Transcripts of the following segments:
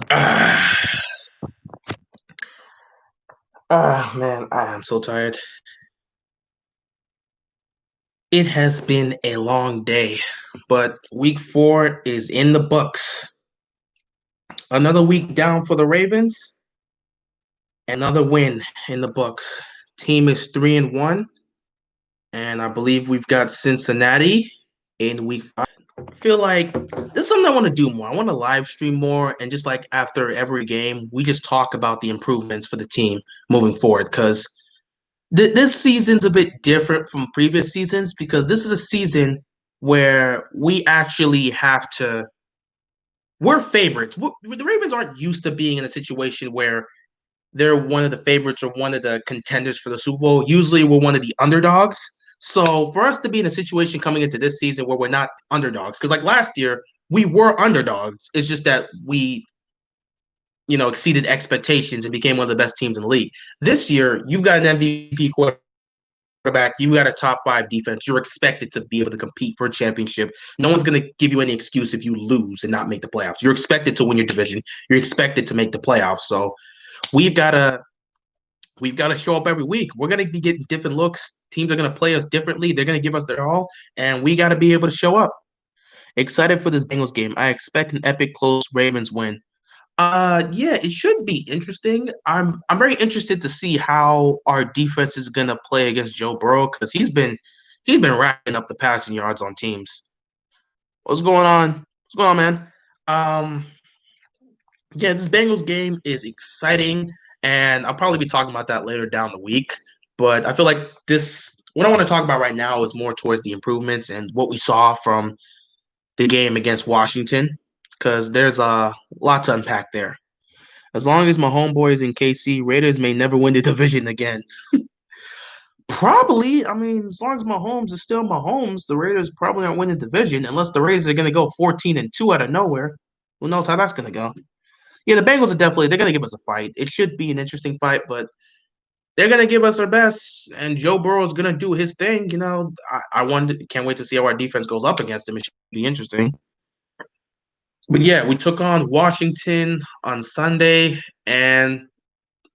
Ah, man, I am so tired. It has been a long day, but week 4 is in the books. Another week down for the Ravens, another win in the books. Team is 3-1, and I believe we've got Cincinnati in week 5. I feel like this is something I want to do more. I want to live stream more, and just like after every game, we just talk about the improvements for the team moving forward because this season's a bit different from previous seasons because this is a season where we actually have to. We're favorites. The Ravens aren't used to being in a situation where they're one of the favorites or one of the contenders for the Super Bowl. Usually, we're one of the underdogs. So for us to be in a situation coming into this season where we're not underdogs, because like last year we were underdogs. It's just that we exceeded expectations and became one of the best teams in the league. This year, you've got an MVP quarterback, you got a top 5 defense. You're expected to be able to compete for a championship. No one's going to give you any excuse if you lose and not make the playoffs. You're expected to win your division. You're expected to make the playoffs. So we've got to we've got to show up every week. We're going to be getting different looks. Teams are going to play us differently. They're going to give us their all, and we got to be able to show up. Excited for this Bengals game. I expect an epic close Ravens win. Yeah, it should be interesting. I'm very interested to see how our defense is gonna play against Joe Burrow because he's been racking up the passing yards on teams. What's going on? What's going on, man? Um, yeah, this Bengals game is exciting, and I'll probably be talking about that later down the week. But I feel like this what I want to talk about right now is more towards the improvements and what we saw from the game against Washington, because there's a lot to unpack there. As long as my homeboys in KC, Raiders may never win the division again. Probably, I mean, as long as Mahomes is still Mahomes, the Raiders probably aren't winning the division unless the Raiders are going to go 14-2 out of nowhere. Who knows how that's going to go? Yeah, the Bengals are definitely they're going to give us a fight. It should be an interesting fight, but they're going to give us our best, and Joe Burrow is going to do his thing. Can't wait to see how our defense goes up against him. It should be interesting. But yeah, we took on Washington on Sunday, and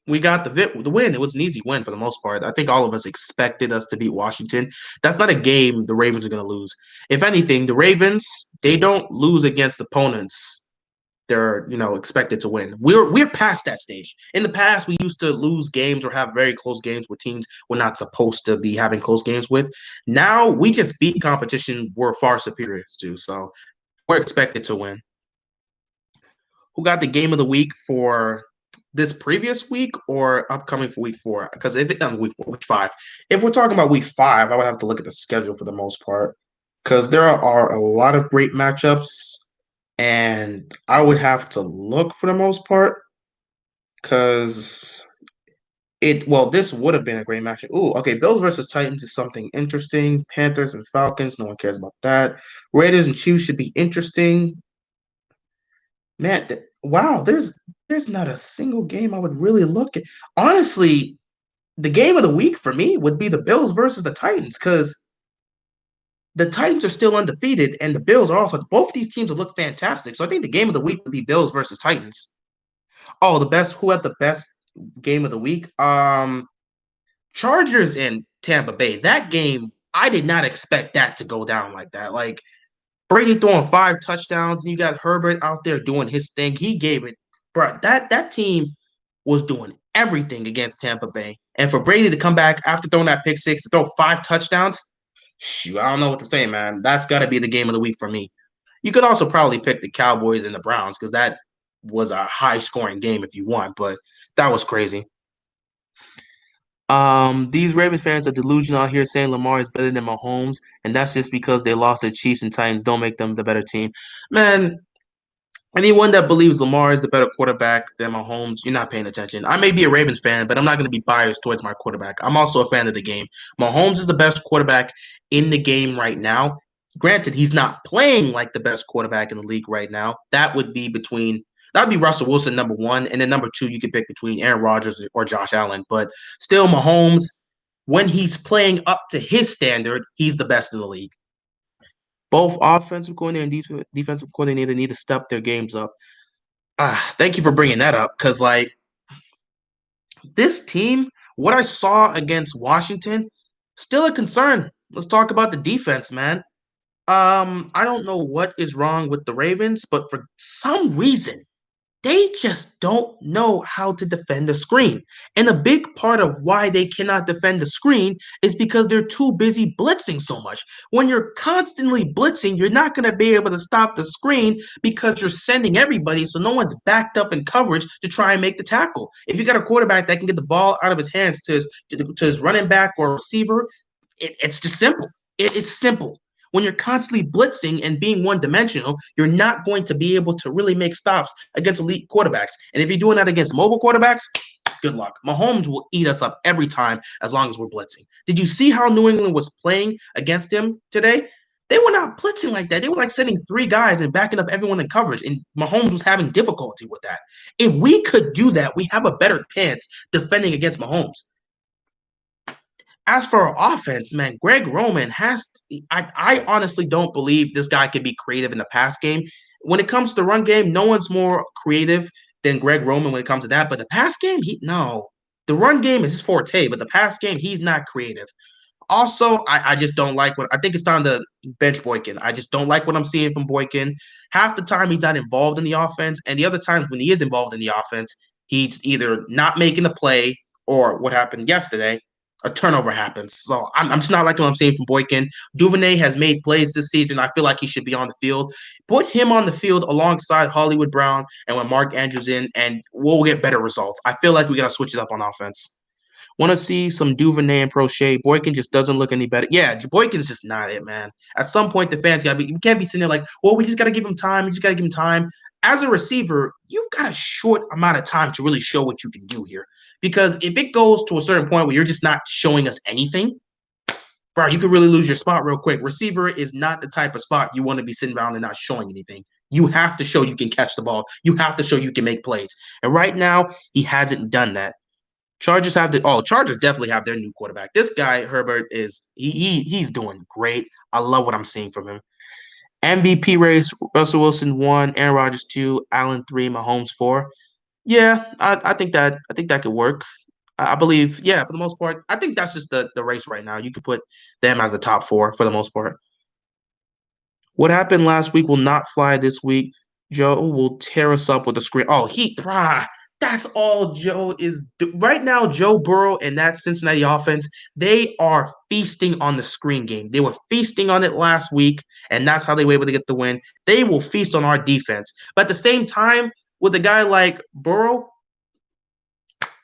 we got the win. It was an easy win for the most part. I think all of us expected us to beat Washington. That's not a game the Ravens are going to lose. If anything, the Ravens they don't lose against opponents they're expected to win. We're past that stage. In the past, we used to lose games or have very close games with teams we're not supposed to be having close games with. Now we just beat competition we're far superior to. So we're expected to win. Who got the game of the week for this previous week or upcoming for week 4? Because if it's week 5, if we're talking about week 5, I would have to look at the schedule for the most part because there are a lot of great matchups, and I would have to look for the most part because this would have been a great matchup. Ooh, okay, Bills versus Titans is something interesting. Panthers and Falcons, no one cares about that. Raiders and Chiefs should be interesting. Man, wow, there's not a single game I would really look at. Honestly, the game of the week for me would be the Bills versus the Titans because the Titans are still undefeated and the Bills are also both these teams would look fantastic. So I think the game of the week would be Bills versus Titans. Oh, the best who had the best game of the week? Chargers and Tampa Bay. That game, I did not expect that to go down like that. Like Brady throwing 5 touchdowns, and you got Herbert out there doing his thing. He gave it, bro. That team was doing everything against Tampa Bay, and for Brady to come back after throwing that pick six to throw 5 touchdowns, shoot, I don't know what to say, man. That's got to be the game of the week for me. You could also probably pick the Cowboys and the Browns because that was a high scoring game if you want, but that was crazy. These Ravens fans are delusional out here saying Lamar is better than Mahomes, and that's just because they lost to Chiefs and Titans. Don't make them the better team. Man, anyone that believes Lamar is the better quarterback than Mahomes, you're not paying attention. I may be a Ravens fan, but I'm not going to be biased towards my quarterback. I'm also a fan of the game. Mahomes is the best quarterback in the game right now. Granted, he's not playing like the best quarterback in the league right now. That'd be Russell Wilson number 1, and then number 2 you could pick between Aaron Rodgers or Josh Allen. But still, Mahomes, when he's playing up to his standard, he's the best in the league. Both offensive coordinator and defensive coordinator need to step their games up. Thank you for bringing that up because, like, this team, what I saw against Washington, still a concern. Let's talk about the defense, man. I don't know what is wrong with the Ravens, but for some reason, they just don't know how to defend the screen. And a big part of why they cannot defend the screen is because they're too busy blitzing so much. When you're constantly blitzing, you're not going to be able to stop the screen because you're sending everybody, so no one's backed up in coverage to try and make the tackle. If you got a quarterback that can get the ball out of his hands to his running back or receiver, it's just simple. It is simple. When you're constantly blitzing and being one dimensional, you're not going to be able to really make stops against elite quarterbacks. And if you're doing that against mobile quarterbacks, good luck. Mahomes will eat us up every time as long as we're blitzing. Did you see how New England was playing against him today? They were not blitzing like that. They were like sending three guys and backing up everyone in coverage, and Mahomes was having difficulty with that. If we could do that, we have a better chance defending against Mahomes. As for our offense, man, Greg Roman has. I honestly don't believe this guy can be creative in the pass game. When it comes to run game, no one's more creative than Greg Roman when it comes to that. But the pass game, he no. The run game is his forte, but the pass game, he's not creative. Also, I just don't like what I think it's time to bench Boykin. I just don't like what I'm seeing from Boykin. Half the time he's not involved in the offense, and the other times when he is involved in the offense, he's either not making the play or what happened yesterday, a turnover happens. So I'm just not liking what I'm seeing from Boykin. Duvernay has made plays this season. I feel like he should be on the field. Put him on the field alongside Hollywood Brown and when Mark Andrews in, and we'll get better results. I feel like we got to switch it up on offense. Want to see some Duvernay and Prochet. Boykin just doesn't look any better. Yeah, Boykin's just not it, man. At some point, the fans got to be, we can't be sitting there like, well, we just got to give him time. We just got to give him time. As a receiver, you've got a short amount of time to really show what you can do here. Because if it goes to a certain point where you're just not showing us anything, bro, you could really lose your spot real quick. Receiver is not the type of spot you want to be sitting around and not showing anything. You have to show you can catch the ball. You have to show you can make plays. And right now, he hasn't done that. Chargers definitely have their new quarterback. This guy Herbert is he's doing great. I love what I'm seeing from him. MVP race: Russell Wilson 1, Aaron Rodgers 2, Allen 3, Mahomes 4. Yeah, I think that could work. I believe, yeah, for the most part, I think that's just the race right now. You could put them as the top four for the most part. What happened last week will not fly this week. Joe will tear us up with the screen. Oh, that's all Joe is right now. Joe Burrow and that Cincinnati offense, they are feasting on the screen game. They were feasting on it last week, and that's how they were able to get the win. They will feast on our defense. But at the same time, with a guy like Burrow,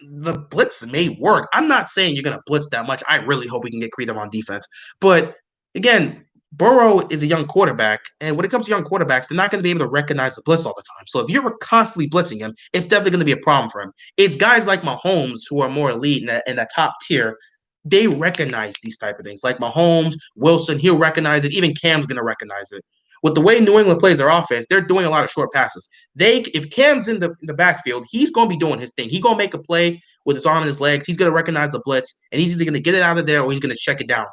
the blitz may work. I'm not saying you're going to blitz that much. I really hope we can get creative on defense. But again, Burrow is a young quarterback, and when it comes to young quarterbacks, they're not going to be able to recognize the blitz all the time. So if you're constantly blitzing him, it's definitely going to be a problem for him. It's guys like Mahomes who are more elite in that top tier. They recognize these type of things, like Mahomes, Wilson. He'll recognize it. Even Cam's going to recognize it. With the way New England plays their offense, they're doing a lot of short passes. If Cam's in the backfield, he's going to be doing his thing. He's going to make a play with his arm and his legs. He's going to recognize the blitz, and he's either going to get it out of there or he's going to check it down.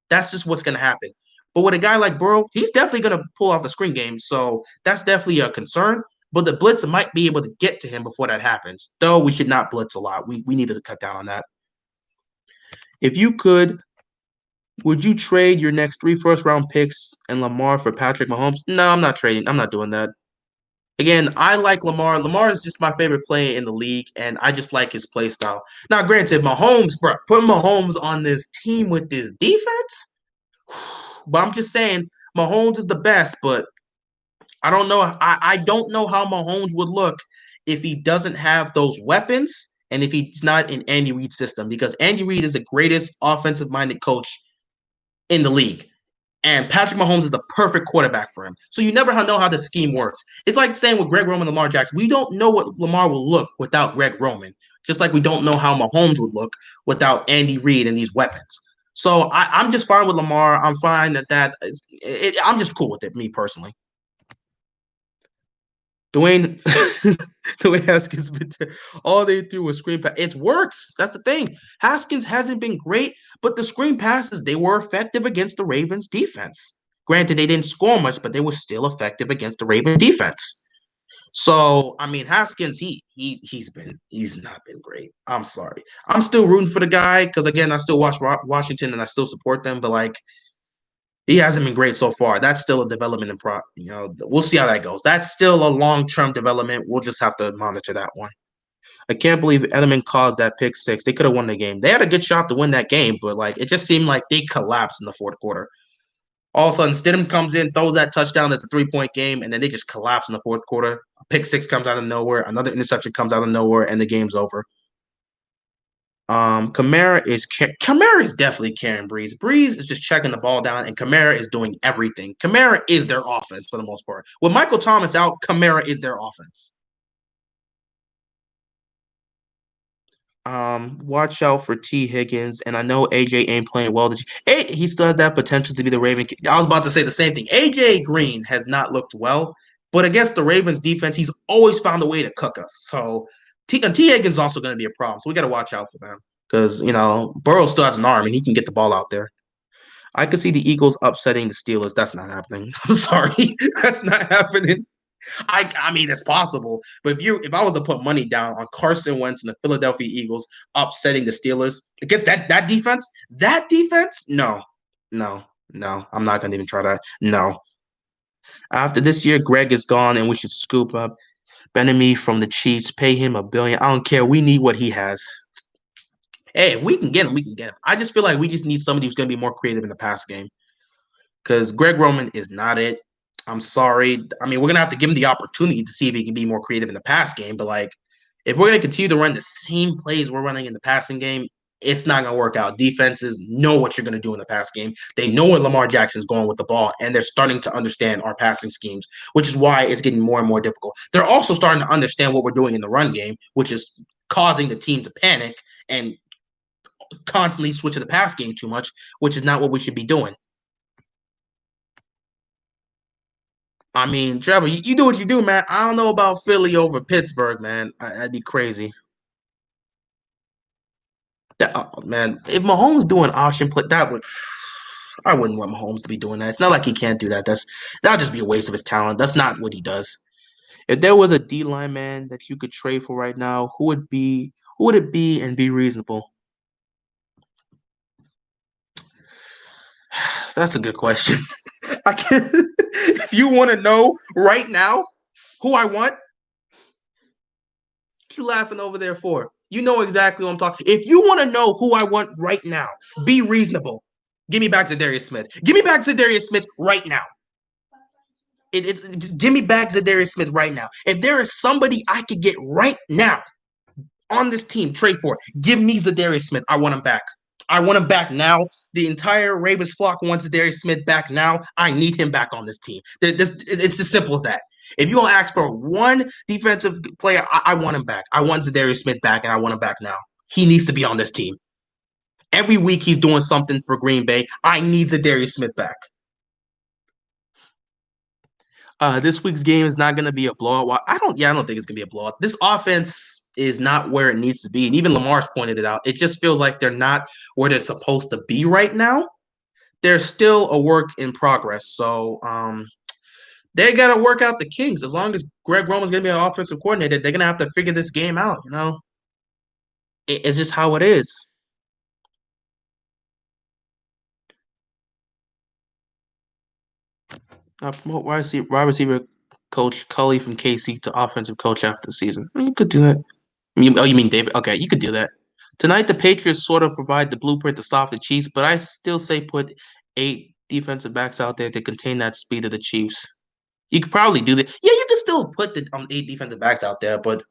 That's just what's going to happen. But with a guy like Burrow, he's definitely going to pull off the screen game. So that's definitely a concern. But the blitz might be able to get to him before that happens. Though we should not blitz a lot. We need to cut down on that. If you could, would you trade your next 3 first-round picks and Lamar for Patrick Mahomes? No, I'm not trading. I'm not doing that. Again, I like Lamar. Lamar is just my favorite player in the league, and I just like his play style. Now, granted, Mahomes, bro, put Mahomes on this team with this defense. But I'm just saying, Mahomes is the best, but I don't know. I don't know how Mahomes would look if he doesn't have those weapons and if he's not in Andy Reid's system, because Andy Reid is the greatest offensive-minded coach in the league. And Patrick Mahomes is the perfect quarterback for him. So you never know how the scheme works. It's like saying with Greg Roman and Lamar Jackson, we don't know what Lamar will look without Greg Roman, just like we don't know how Mahomes would look without Andy Reid and these weapons. So I'm just fine with Lamar. I'm fine I'm just cool with it, me personally. Dwayne, Dwayne Haskins been all they threw was screen pass. It works. That's the thing. Haskins hasn't been great, but the screen passes, they were effective against the Ravens defense. Granted, they didn't score much, but they were still effective against the Ravens defense. So I mean, Haskins, he's not been great. I'm sorry. I'm still rooting for the guy because again, I still watch Washington and I still support them, but like he hasn't been great so far. That's still a development in pro. We'll see how that goes. That's still a long-term development. We'll just have to monitor that one. I can't believe Edelman caused that pick six. They could have won the game. They had a good shot to win that game, but like it just seemed like they collapsed in the fourth quarter. All of a sudden, Stidham comes in, throws that touchdown. That's a 3-point game, and then they just collapse in the fourth quarter. A pick six comes out of nowhere. Another interception comes out of nowhere, and the game's over. Kamara is definitely carrying Breeze. Breeze is just checking the ball down, and Kamara is doing everything. Kamara is their offense for the most part. With Michael Thomas out, Kamara is their offense. Watch out for T. Higgins, and I know AJ ain't playing well. He still has that potential to be the Raven. I was about to say the same thing. AJ Green has not looked well, but against the Ravens defense, he's always found a way to cook us. So T. Higgins is also going to be a problem. So we got to watch out for them because Burrow still has an arm and he can get the ball out there. I could see the Eagles upsetting the Steelers. That's not happening. I'm sorry, that's not happening. I mean it's possible, but if I was to put money down on Carson Wentz and the Philadelphia Eagles upsetting the Steelers against that defense, no, no, no, I'm not gonna even try that. No. After this year, Greg is gone, and we should scoop up Benemy from the Chiefs, pay him $1 billion. I don't care. We need what he has. Hey, if we can get him, we can get him. I just feel like we just need somebody who's gonna be more creative in the pass game because Greg Roman is not it. I'm sorry. I mean, we're gonna have to give him the opportunity to see if he can be more creative in the pass game. But like, if we're gonna continue to run the same plays we're running in the passing game, it's not gonna work out. Defenses know what you're gonna do in the pass game. They know where Lamar Jackson's going with the ball, and they're starting to understand our passing schemes, which is why it's getting more and more difficult. They're also starting to understand what we're doing in the run game, which is causing the team to panic and constantly switch to the pass game too much, which is not what we should be doing. I mean, Trevor, you do what you do, man. I don't know about Philly over Pittsburgh, man. That'd be crazy. Man, if Mahomes doing option play, I wouldn't want Mahomes to be doing that. It's not like he can't do that. That'd just be a waste of his talent. That's not what he does. If there was a D line man that you could trade for right now, who would it be and be reasonable? That's a good question. I can if you want to know right now who I want, what you laughing over there for? You know exactly what I'm talking. If you want to know who I want right now, be reasonable. Give me back to Darius Smith. Give me back to Darius Smith right now. It's just give me back to Darius Smith right now. If there is somebody I could get right now on this team, trade for, give me Zadarius Smith. I want him back. I want him back now. The entire Ravens flock wants Darius Smith back now. I need him back on this team. It's as simple as that. If you don't ask for one defensive player, I want him back. I want Zadarius Smith back, and I want him back now. He needs to be on this team. Every week he's doing something for Green Bay. I need Zadarius Smith back. This week's game is not going to be a blowout. I don't think it's going to be a blowout. This offense is not where it needs to be, and even Lamar's pointed it out. It just feels like they're not where they're supposed to be right now. They're still a work in progress. So they got to work out the kinks. As long as Greg Roman's going to be an offensive coordinator, they're going to have to figure this game out. It's just how it is. Promote wide receiver coach Cully from KC to offensive coach after the season. You could do that. You mean David? Okay, you could do that. Tonight, the Patriots sort of provide the blueprint to stop the Chiefs, but I still say put 8 defensive backs out there to contain that speed of the Chiefs. You could probably do that. Yeah, you can still put the 8 defensive backs out there, but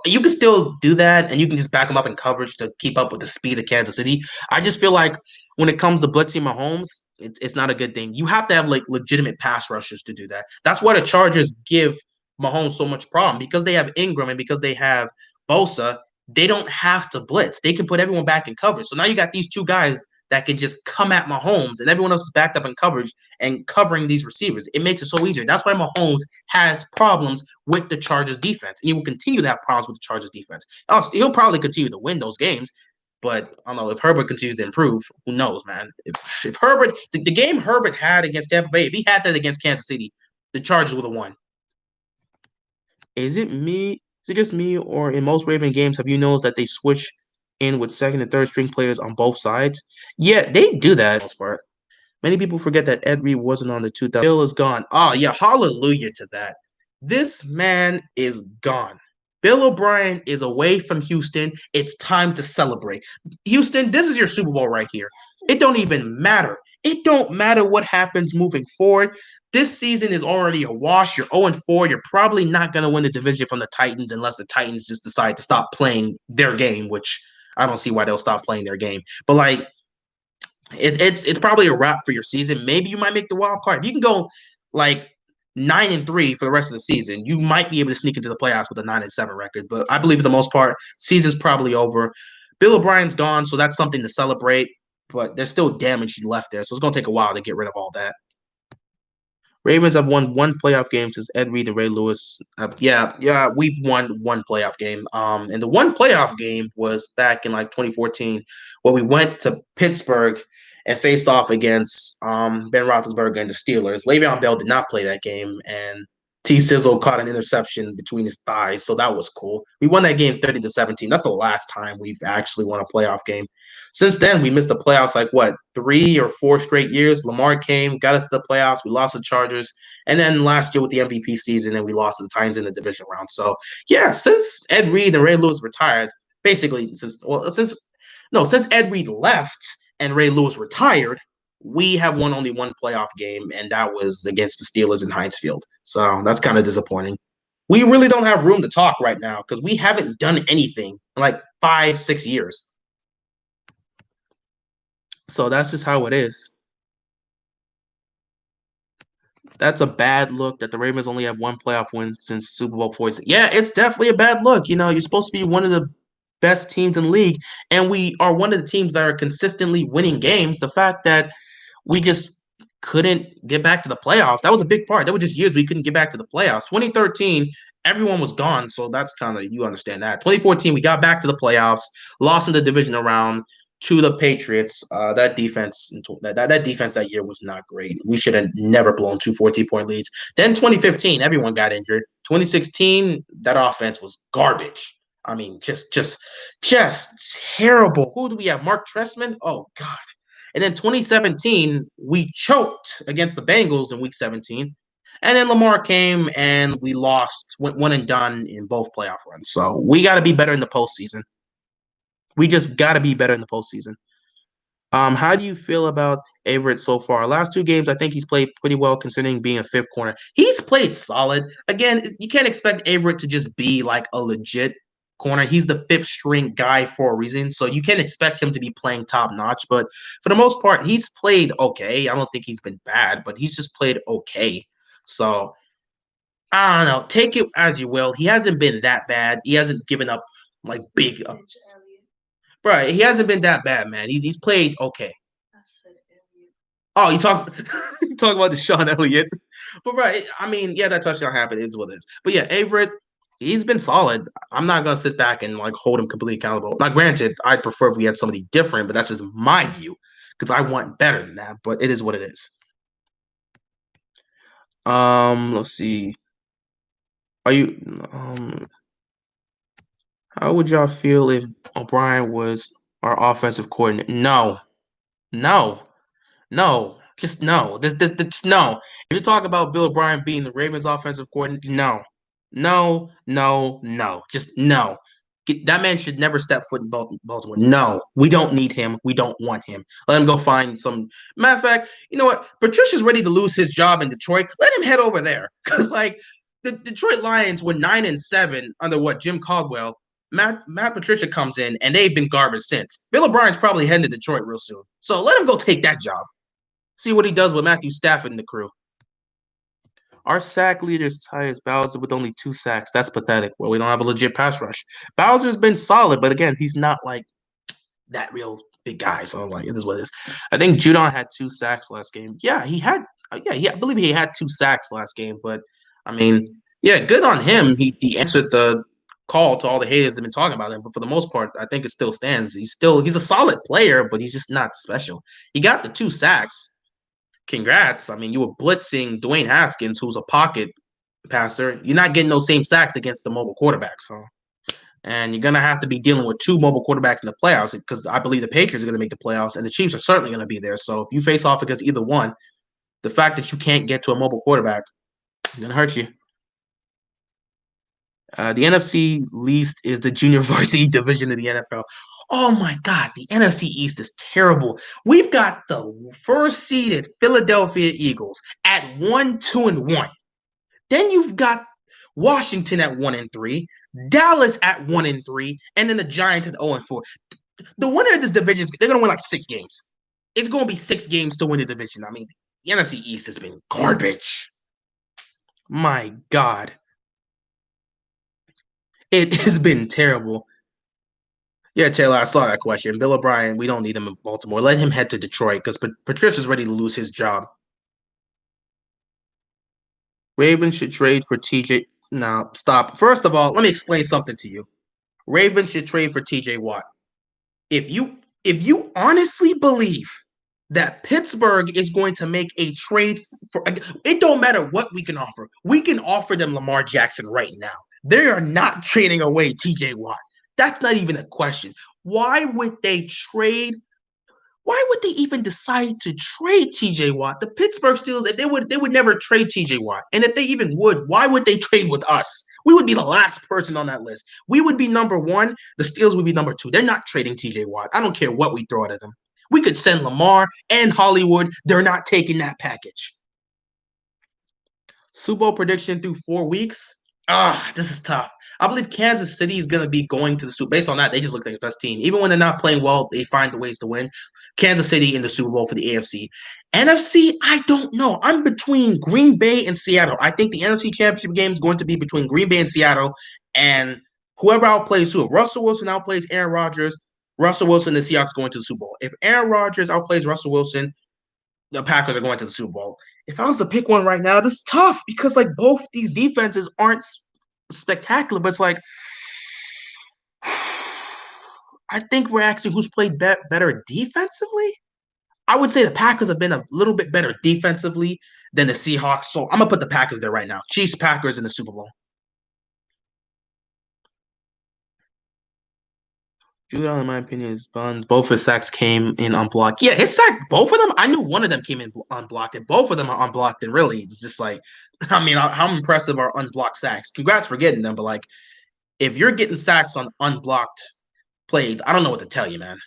you can still do that, and you can just back them up in coverage to keep up with the speed of Kansas City. I just feel like when it comes to blitzing Mahomes, it's not a good thing. You have to have like legitimate pass rushers to do that. That's why the Chargers give Mahomes so much problem because they have Ingram and because they have Bosa. They don't have to blitz. They can put everyone back in coverage. So now you got these two guys that can just come at Mahomes, and everyone else is backed up in coverage and covering these receivers. It makes it so easier. That's why Mahomes has problems with the Chargers defense, and he will continue to have problems with the Chargers defense. He'll probably continue to win those games, but I don't know if Herbert continues to improve. Who knows, man? If Herbert, the game Herbert had against Tampa Bay, if he had that against Kansas City, the Chargers would have won. Is it me? Is it just me, or in most Raven games, have you noticed that they switch in with second and third string players on both sides? Yeah, they do that for the most part. Many people forget that Ed Reed wasn't on the 2000. Bill is gone. Oh, yeah, hallelujah to that. This man is gone. Bill O'Brien is away from Houston. It's time to celebrate. Houston, this is your Super Bowl right here. It don't even matter. It don't matter what happens moving forward. This season is already a wash. You're 0-4. You're probably not going to win the division from the Titans unless the Titans just decide to stop playing their game, which I don't see why they'll stop playing their game. But like it's probably a wrap for your season. Maybe you might make the wild card. If you can go like 9-3 for the rest of the season, you might be able to sneak into the playoffs with a 9-7 record. But I believe for the most part, season's probably over. Bill O'Brien's gone, so that's something to celebrate. But there's still damage left there, so it's gonna take a while to get rid of all that. Ravens have won one playoff game since Ed Reed and Ray Lewis. Yeah, we've won one playoff game. And the one playoff game was back in like 2014, where we went to Pittsburgh and faced off against Ben Roethlisberger and the Steelers. Le'Veon Bell did not play that game, and T. Sizzle caught an interception between his thighs, so that was cool. We won that game 30-17. That's the last time we've actually won a playoff game. Since then, we missed the playoffs like what 3 or 4 straight years. Lamar came, got us to the playoffs. We lost the Chargers, and then last year with the MVP season, and we lost to the Titans in the division round. So yeah, since Ed Reed and Ray Lewis retired, basically since Ed Reed left and Ray Lewis retired, we have won only one playoff game, and that was against the Steelers in Heinz Field. So that's kind of disappointing. We really don't have room to talk right now because we haven't done anything in like 5, 6 years. So that's just how it is. That's a bad look that the Ravens only have one playoff win since Super Bowl 46. Yeah, it's definitely a bad look. You're supposed to be one of the best teams in the league, and we are one of the teams that are consistently winning games. The fact that we just couldn't get back to the playoffs, that was a big part. There were just years we couldn't get back to the playoffs. 2013, everyone was gone, so that's kind of you understand that. 2014, we got back to the playoffs, lost in the divisional round to the Patriots. That defense that defense that year was not great. We should have never blown 2 14-point leads. Then 2015, everyone got injured. 2016, that offense was garbage. I mean, just terrible. Who do we have? Mark Trestman? Oh God. And then 2017, we choked against the Bengals in Week 17. And then Lamar came and we lost, went one and done in both playoff runs. So we got to be better in the postseason. We just got to be better in the postseason. How do you feel about Averett so far? Last 2 games, I think he's played pretty well considering being a fifth corner. He's played solid. Again, you can't expect Averett to just be like a legit corner. He's the fifth string guy for a reason, so you can't expect him to be playing top notch. But for the most part, he's played okay. I don't think he's been bad, but he's just played okay. So I don't know. Take it as you will. He hasn't been that bad. He hasn't given up like big Right, he hasn't been that bad, man. He's played okay. Oh, you talk you talk about the Sean Elliott, but right. I mean, yeah, that touchdown happened is what it is. But yeah, Averett, he's been solid. I'm not gonna sit back and like hold him completely accountable. Now, granted, I prefer if we had somebody different, but that's just my view because I want better than that. But it is what it is. Let's see. Are you How would y'all feel if O'Brien was our offensive coordinator? No, no. No, just no. This no. If you talk about Bill O'Brien being the Ravens offensive coordinator, no. No, no, no. Just no. That man should never step foot in Baltimore. No, we don't need him. We don't want him. Let him go find some. Matter of fact, you know what? Patricia's ready to lose his job in Detroit. Let him head over there. Because, like, the Detroit Lions were 9-7 under what, Jim Caldwell. Matt Patricia comes in, and they've been garbage since. Bill O'Brien's probably heading to Detroit real soon. So let him go take that job. See what he does with Matthew Stafford and the crew. Our sack leader is Tyus Bowser with only 2 sacks. That's pathetic. Well, we don't have a legit pass rush. Bowser's been solid, but again, he's not like that real big guy. So like, it is what it is. I think Judon had 2 sacks last game. Yeah, he had. Yeah, I believe he had 2 sacks last game. But I mean, yeah, good on him. He answered the call to all the haters that have been talking about him. But for the most part, I think it still stands. He's a solid player, but he's just not special. He got the 2 sacks. Congrats. I mean, you were blitzing Dwayne Haskins, who's a pocket passer. You're not getting those same sacks against the mobile quarterbacks. So, and you're gonna have to be dealing with two mobile quarterbacks in the playoffs because I believe the Patriots are gonna make the playoffs and the Chiefs are certainly gonna be there. So if you face off against either one, the fact that you can't get to a mobile quarterback is gonna hurt you. The NFC least is the junior varsity division of the NFL. Oh my God, the NFC East is terrible. We've got the first seeded Philadelphia Eagles at 1-2-1. Then you've got Washington at 1-3, Dallas at 1-3, and then the Giants at 0-4. The winner of this division, they're gonna win like 6 games. It's gonna be 6 games to win the division. I mean, the NFC East has been garbage. My God. It has been terrible. Yeah, Taylor, I saw that question. Bill O'Brien, we don't need him in Baltimore. Let him head to Detroit because Patricia's ready to lose his job. Ravens should trade for TJ. Now, stop. First of all, let me explain something to you. Ravens should trade for TJ Watt. If you honestly believe that Pittsburgh is going to make a trade for it don't matter what we can offer. We can offer them Lamar Jackson right now. They are not trading away TJ Watt. That's not even a question. Why would they trade? Why would they even decide to trade TJ Watt? The Pittsburgh Steelers, if they would never trade TJ Watt. And if they even would, why would they trade with us? We would be the last person on that list. We would be number one. The Steelers would be number two. They're not trading TJ Watt. I don't care what we throw at them. We could send Lamar and Hollywood. They're not taking that package. Super Bowl prediction through 4 weeks. This is tough. I believe Kansas City is going to be going to the Super Bowl. Based on that, they just look like the best team. Even when they're not playing well, they find the ways to win. Kansas City in the Super Bowl for the AFC. NFC, I don't know. I'm between Green Bay and Seattle. I think the NFC Championship game is going to be between Green Bay and Seattle, and whoever outplays who. If Russell Wilson outplays Aaron Rodgers, Russell Wilson and the Seahawks going to the Super Bowl. If Aaron Rodgers outplays Russell Wilson, the Packers are going to the Super Bowl. If I was to pick one right now, this is tough because like both these defenses aren't spectacular, but it's like I think we're actually who's played better defensively. I would say the Packers have been a little bit better defensively than the Seahawks, so I'm gonna put the Packers there right now. Chiefs, Packers in the Super Bowl. Judon, in my opinion, is buns. Both his sacks came in unblocked. Yeah, his sack, both of them. I knew one of them came in unblocked, and both of them are unblocked. And really, it's just like, I mean, how impressive are unblocked sacks? Congrats for getting them, but like, if you're getting sacks on unblocked plays, I don't know what to tell you, man.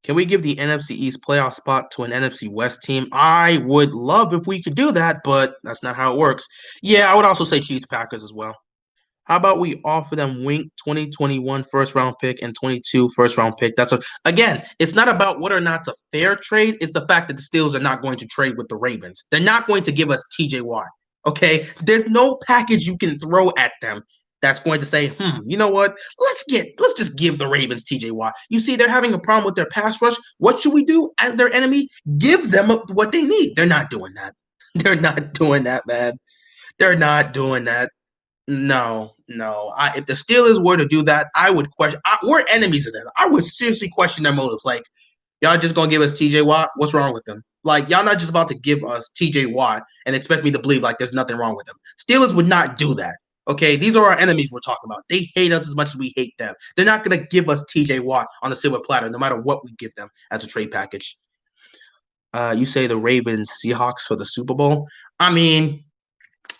Can we give the NFC East playoff spot to an NFC West team? I would love if we could do that, but that's not how it works. Yeah, I would also say Chiefs Packers as well. How about we offer them Wink 2021 first round pick and 22 first round pick? Again, it's not about whether or not it's a fair trade. It's the fact that the Steelers are not going to trade with the Ravens. They're not going to give us TJ Watt. Okay. There's no package you can throw at them that's going to say, you know what? Let's just give the Ravens TJ Watt. You see, they're having a problem with their pass rush. What should we do as their enemy? Give them what they need. They're not doing that. They're not doing that, man. They're not doing that. No, no. If the Steelers were to do that, I would question. We're enemies of them. I would seriously question their motives. Like, y'all just gonna give us TJ Watt? What's wrong with them? Like, y'all not just about to give us TJ Watt and expect me to believe like there's nothing wrong with them. Steelers would not do that. Okay, these are our enemies we're talking about. They hate us as much as we hate them. They're not gonna give us TJ Watt on a silver platter, no matter what we give them as a trade package. You say the Ravens Seahawks for the Super Bowl. I mean,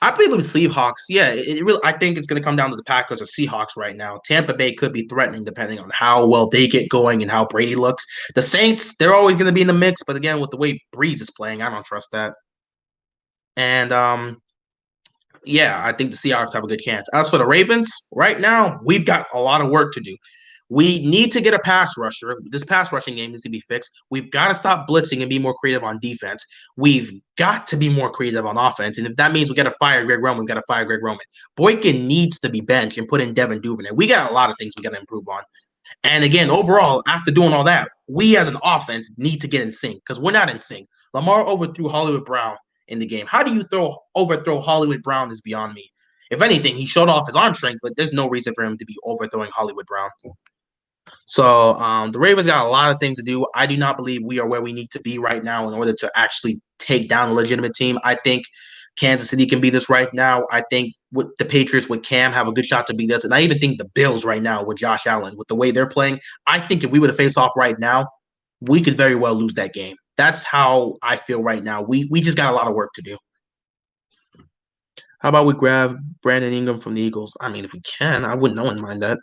I believe the Seahawks. Yeah, it really. I think it's going to come down to the Packers or Seahawks right now. Tampa Bay could be threatening depending on how well they get going and how Brady looks. The Saints, they're always going to be in the mix, but again, with the way Breeze is playing, I don't trust that. And yeah, I think the Seahawks have a good chance. As for the Ravens, right now we've got a lot of work to do. We need to get a pass rusher. This pass rushing game needs to be fixed. We've got to stop blitzing and be more creative on defense. We've got to be more creative on offense. And if that means we got to fire Greg Roman, we got to fire Greg Roman. Boykin needs to be benched and put in Devin Duvernay. We got a lot of things we got to improve on. And again, overall, after doing all that, we as an offense need to get in sync because we're not in sync. Lamar overthrew Hollywood Brown in the game. How do you overthrow Hollywood Brown is beyond me. If anything, he showed off his arm strength, but there's no reason for him to be overthrowing Hollywood Brown. So the Ravens got a lot of things to do. I do not believe we are where we need to be right now in order to actually take down a legitimate team. I think Kansas City can beat us right now. I think with the Patriots with Cam have a good shot to beat us. And I even think the Bills right now with Josh Allen, with the way they're playing, I think if we were to face off right now, we could very well lose that game. That's how I feel right now. We just got a lot of work to do. How about we grab Brandon Ingram from the Eagles? I mean, if we can, I wouldn't no one mind that.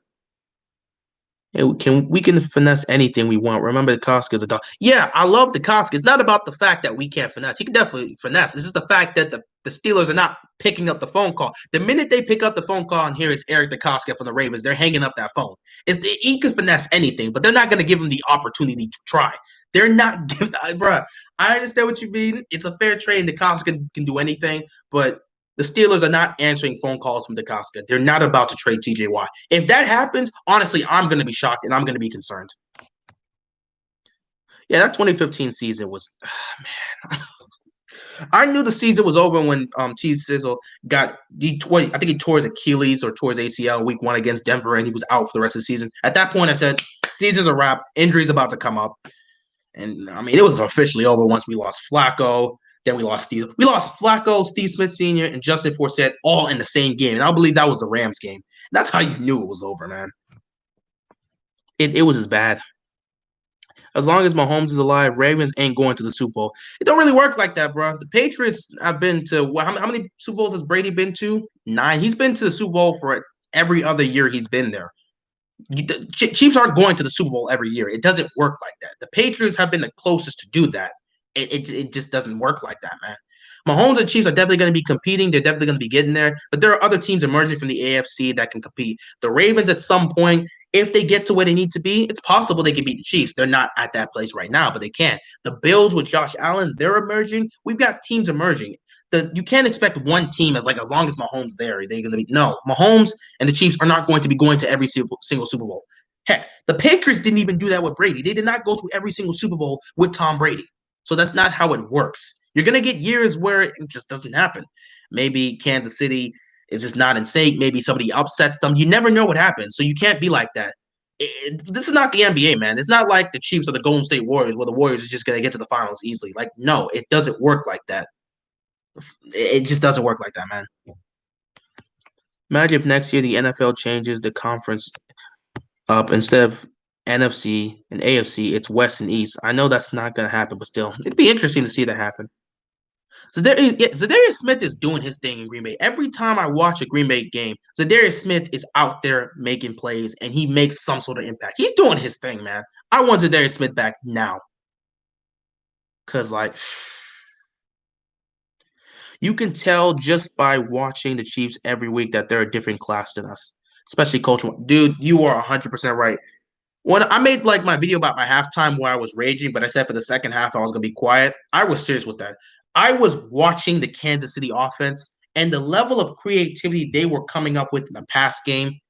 Yeah, we can finesse anything we want. Remember, the Koska's a dog. Yeah, I love the Koska. It's not about the fact that we can't finesse. He can definitely finesse. It's just the fact that the Steelers are not picking up the phone call. The minute they pick up the phone call and hear it's Eric DeCosta from the Ravens, they're hanging up that phone. He can finesse anything, but they're not going to give him the opportunity to try. They're not giving, bruh. I understand what you mean. It's a fair trade. DeCosta can do anything, but the Steelers are not answering phone calls from DeCosta. They're not about to trade TJ Watt. If that happens, honestly, I'm going to be shocked and I'm going to be concerned. Yeah, that 2015 season was, man. I knew the season was over when T Sizzle got I think he tore his Achilles or tore his ACL week 1 against Denver, and he was out for the rest of the season. At that point, I said, season's a wrap. Injury's about to come up. And I mean, it was officially over once we lost Flacco. Then we lost Steve. We lost Flacco, Steve Smith Sr., and Justin Forsett all in the same game. And I believe that was the Rams game. That's how you knew it was over, man. It was as bad. As long as Mahomes is alive, Ravens ain't going to the Super Bowl. It don't really work like that, bro. The Patriots have been to how many Super Bowls has Brady been to? 9. He's been to the Super Bowl for every other year he's been there. The Chiefs aren't going to the Super Bowl every year. It doesn't work like that. The Patriots have been the closest to do that. It just doesn't work like that, man. Mahomes and Chiefs are definitely going to be competing. They're definitely going to be getting there. But there are other teams emerging from the AFC that can compete. The Ravens, at some point, if they get to where they need to be, it's possible they can beat the Chiefs. They're not at that place right now, but they can. The Bills with Josh Allen, they're emerging. We've got teams emerging. You can't expect one team as long as Mahomes there, they're going to be no. Mahomes and the Chiefs are not going to be going to every single Super Bowl. Heck, the Patriots didn't even do that with Brady. They did not go to every single Super Bowl with Tom Brady. So that's not how it works. You're going to get years where it just doesn't happen. Maybe Kansas City is just not in sync. Maybe somebody upsets them. You never know what happens. So you can't be like that. This is not the NBA, man. It's not like the Chiefs or the Golden State Warriors where the Warriors are just going to get to the finals easily. Like, no, it doesn't work like that. It just doesn't work like that, man. Imagine if next year the NFL changes the conference up instead of NFC and AFC, it's West and East. I know that's not going to happen, but still, it'd be interesting to see that happen. Za'Darius Smith is doing his thing in Green Bay. Every time I watch a Green Bay game, Za'Darius Smith is out there making plays, and he makes some sort of impact. He's doing his thing, man. I want Za'Darius Smith back now. Because, you can tell just by watching the Chiefs every week that they're a different class than us, especially Coach. Dude, you are 100% right. When I made my video about my halftime where I was raging, but I said for the second half I was gonna be quiet, I was serious with that. I was watching the Kansas City offense and the level of creativity they were coming up with in the pass game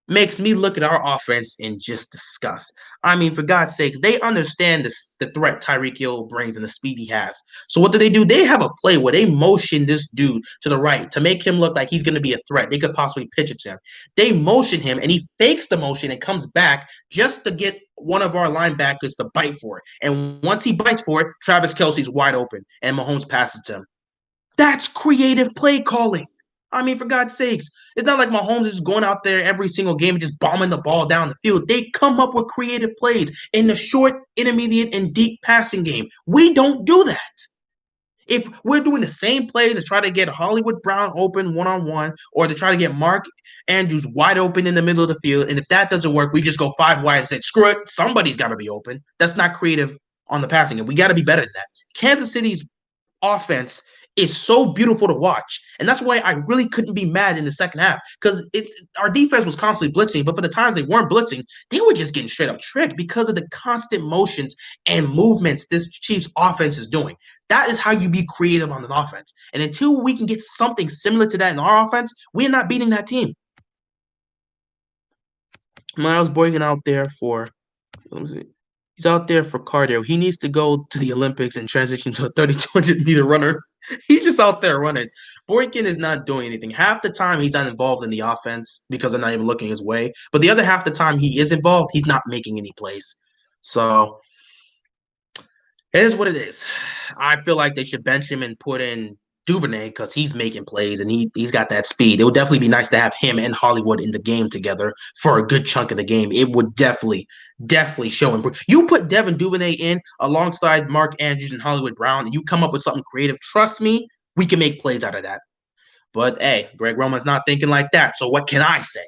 makes me look at our offense in just disgust. I mean, for God's sakes, they understand the threat Tyreek Hill brings and the speed he has. So what do? They have a play where they motion this dude to the right to make him look like he's going to be a threat. They could possibly pitch it to him. They motion him, and he fakes the motion and comes back just to get one of our linebackers to bite for it. And once he bites for it, Travis Kelce's wide open, and Mahomes passes to him. That's creative play calling. I mean, for God's sakes, it's not like Mahomes is going out there every single game and just bombing the ball down the field. They come up with creative plays in the short, intermediate, and deep passing game. We don't do that. If we're doing the same plays to try to get Hollywood Brown open one-on-one or to try to get Mark Andrews wide open in the middle of the field, and if that doesn't work, we just go 5 wide and say, screw it, somebody's got to be open. That's not creative on the passing game. We got to be better than that. Kansas City's offense is so beautiful to watch. And that's why I really couldn't be mad in the second half because our defense was constantly blitzing, but for the times they weren't blitzing, they were just getting straight up tricked because of the constant motions and movements this Chiefs offense is doing. That is how you be creative on an offense. And until we can get something similar to that in our offense, we're not beating that team. Miles Boykin out there for he's out there for cardio. He needs to go to the Olympics and transition to a 3,200-meter runner. He's just out there running. Boykin is not doing anything. Half the time, he's not involved in the offense because they're not even looking his way. But the other half the time he is involved, he's not making any plays. So it is what it is. I feel like they should bench him and put in Duvernay because he's making plays and he's got that speed. It would definitely be nice to have him and Hollywood in the game together for a good chunk of the game. It would definitely show him. You put Devin Duvernay in alongside Mark Andrews and Hollywood Brown, and you come up with something creative. Trust me, we can make plays out of that. But hey, Greg Roman's not thinking like that. So what can I say?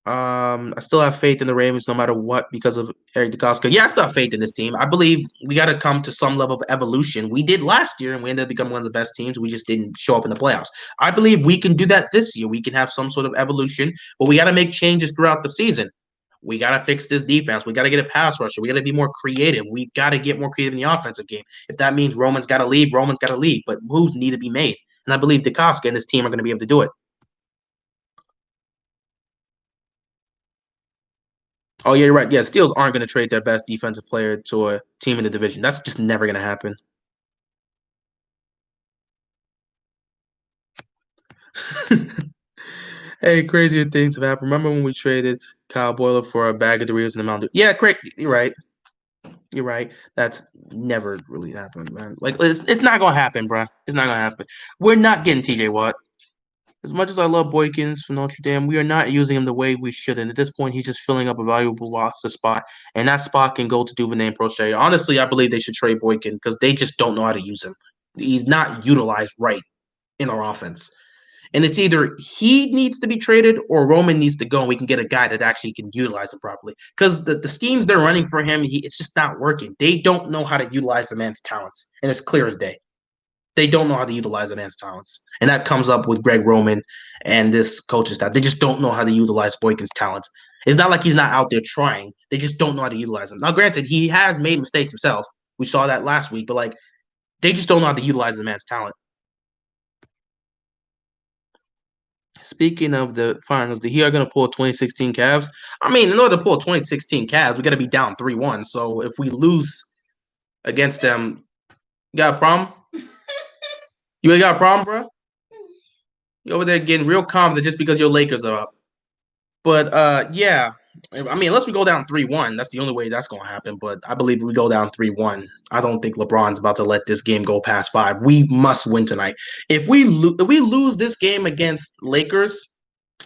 I still have faith in the Ravens no matter what because of Eric DeCosta. Yeah, I still have faith in this team. I believe we got to come to some level of evolution. We did last year and we ended up becoming one of the best teams. We just didn't show up in the playoffs. I believe we can do that this year. We can have some sort of evolution, but we got to make changes throughout the season. We got to fix this defense. We got to get a pass rusher. We got to be more creative. We got to get more creative in the offensive game. If that means Roman's got to leave, Roman's got to leave. But moves need to be made. And I believe DeCosta and this team are going to be able to do it. Oh, yeah, you're right. Yeah, Steelers aren't going to trade their best defensive player to a team in the division. That's just never going to happen. Hey, crazier things have happened. Remember when we traded Kyle Boiler for a bag of Doritos and the Mountain Dew? Yeah, great. You're right. You're right. That's never really happened, man. Like it's not gonna happen, bro. It's not gonna happen. We're not getting TJ Watt. As much as I love Boykins from Notre Dame, we are not using him the way we should. And at this point, he's just filling up a valuable roster spot, and that spot can go to Duvernay and Prochet. Honestly, I believe they should trade Boykin because they just don't know how to use him. He's not utilized right in our offense. And it's either he needs to be traded or Roman needs to go and we can get a guy that actually can utilize him properly. Because the schemes they're running for him, it's just not working. They don't know how to utilize the man's talents. And it's clear as day. They don't know how to utilize the man's talents. And that comes up with Greg Roman and this coaching staff. They just don't know how to utilize Boykin's talents. It's not like he's not out there trying. They just don't know how to utilize him. Now, granted, he has made mistakes himself. We saw that last week, but like they just don't know how to utilize the man's talent. Speaking of the finals, the Heat are going to pull 2016 Cavs. I mean, in order to pull 2016 Cavs, we got to be down 3-1. So if we lose against them, you got a problem? You really got a problem, bro? You over there getting real confident just because your Lakers are up. But yeah, I mean, unless we go down 3-1, that's the only way that's going to happen. But I believe if we go down 3-1, I don't think LeBron's about to let this game go past 5. We must win tonight. If we lose this game against Lakers,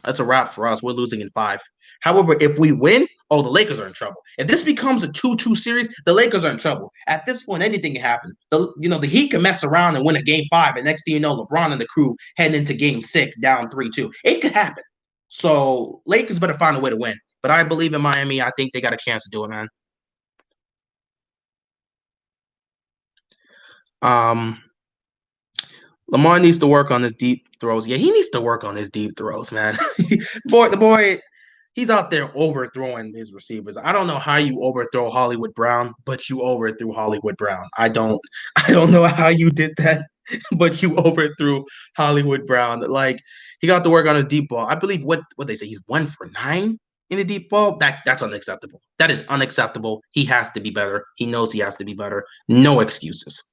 that's a wrap for us. We're losing in 5. However, if we win, oh, the Lakers are in trouble. If this becomes a 2-2 series, the Lakers are in trouble. At this point, anything can happen. The Heat can mess around and win a game 5, and next thing you know, LeBron and the crew heading into game 6 down 3-2. It could happen. So Lakers better find a way to win. But I believe in Miami. I think they got a chance to do it, man. Um, Lamar needs to work on his deep throws. Yeah, he needs to work on his deep throws, man. The boy, he's out there overthrowing his receivers. I don't know how you overthrow Hollywood Brown, but you overthrew Hollywood Brown. I don't know how you did that, but you overthrew Hollywood Brown. Like he got to work on his deep ball. I believe what they say he's 1 for 9 in the deep ball. That's unacceptable. That is unacceptable. He has to be better. He knows he has to be better. No excuses.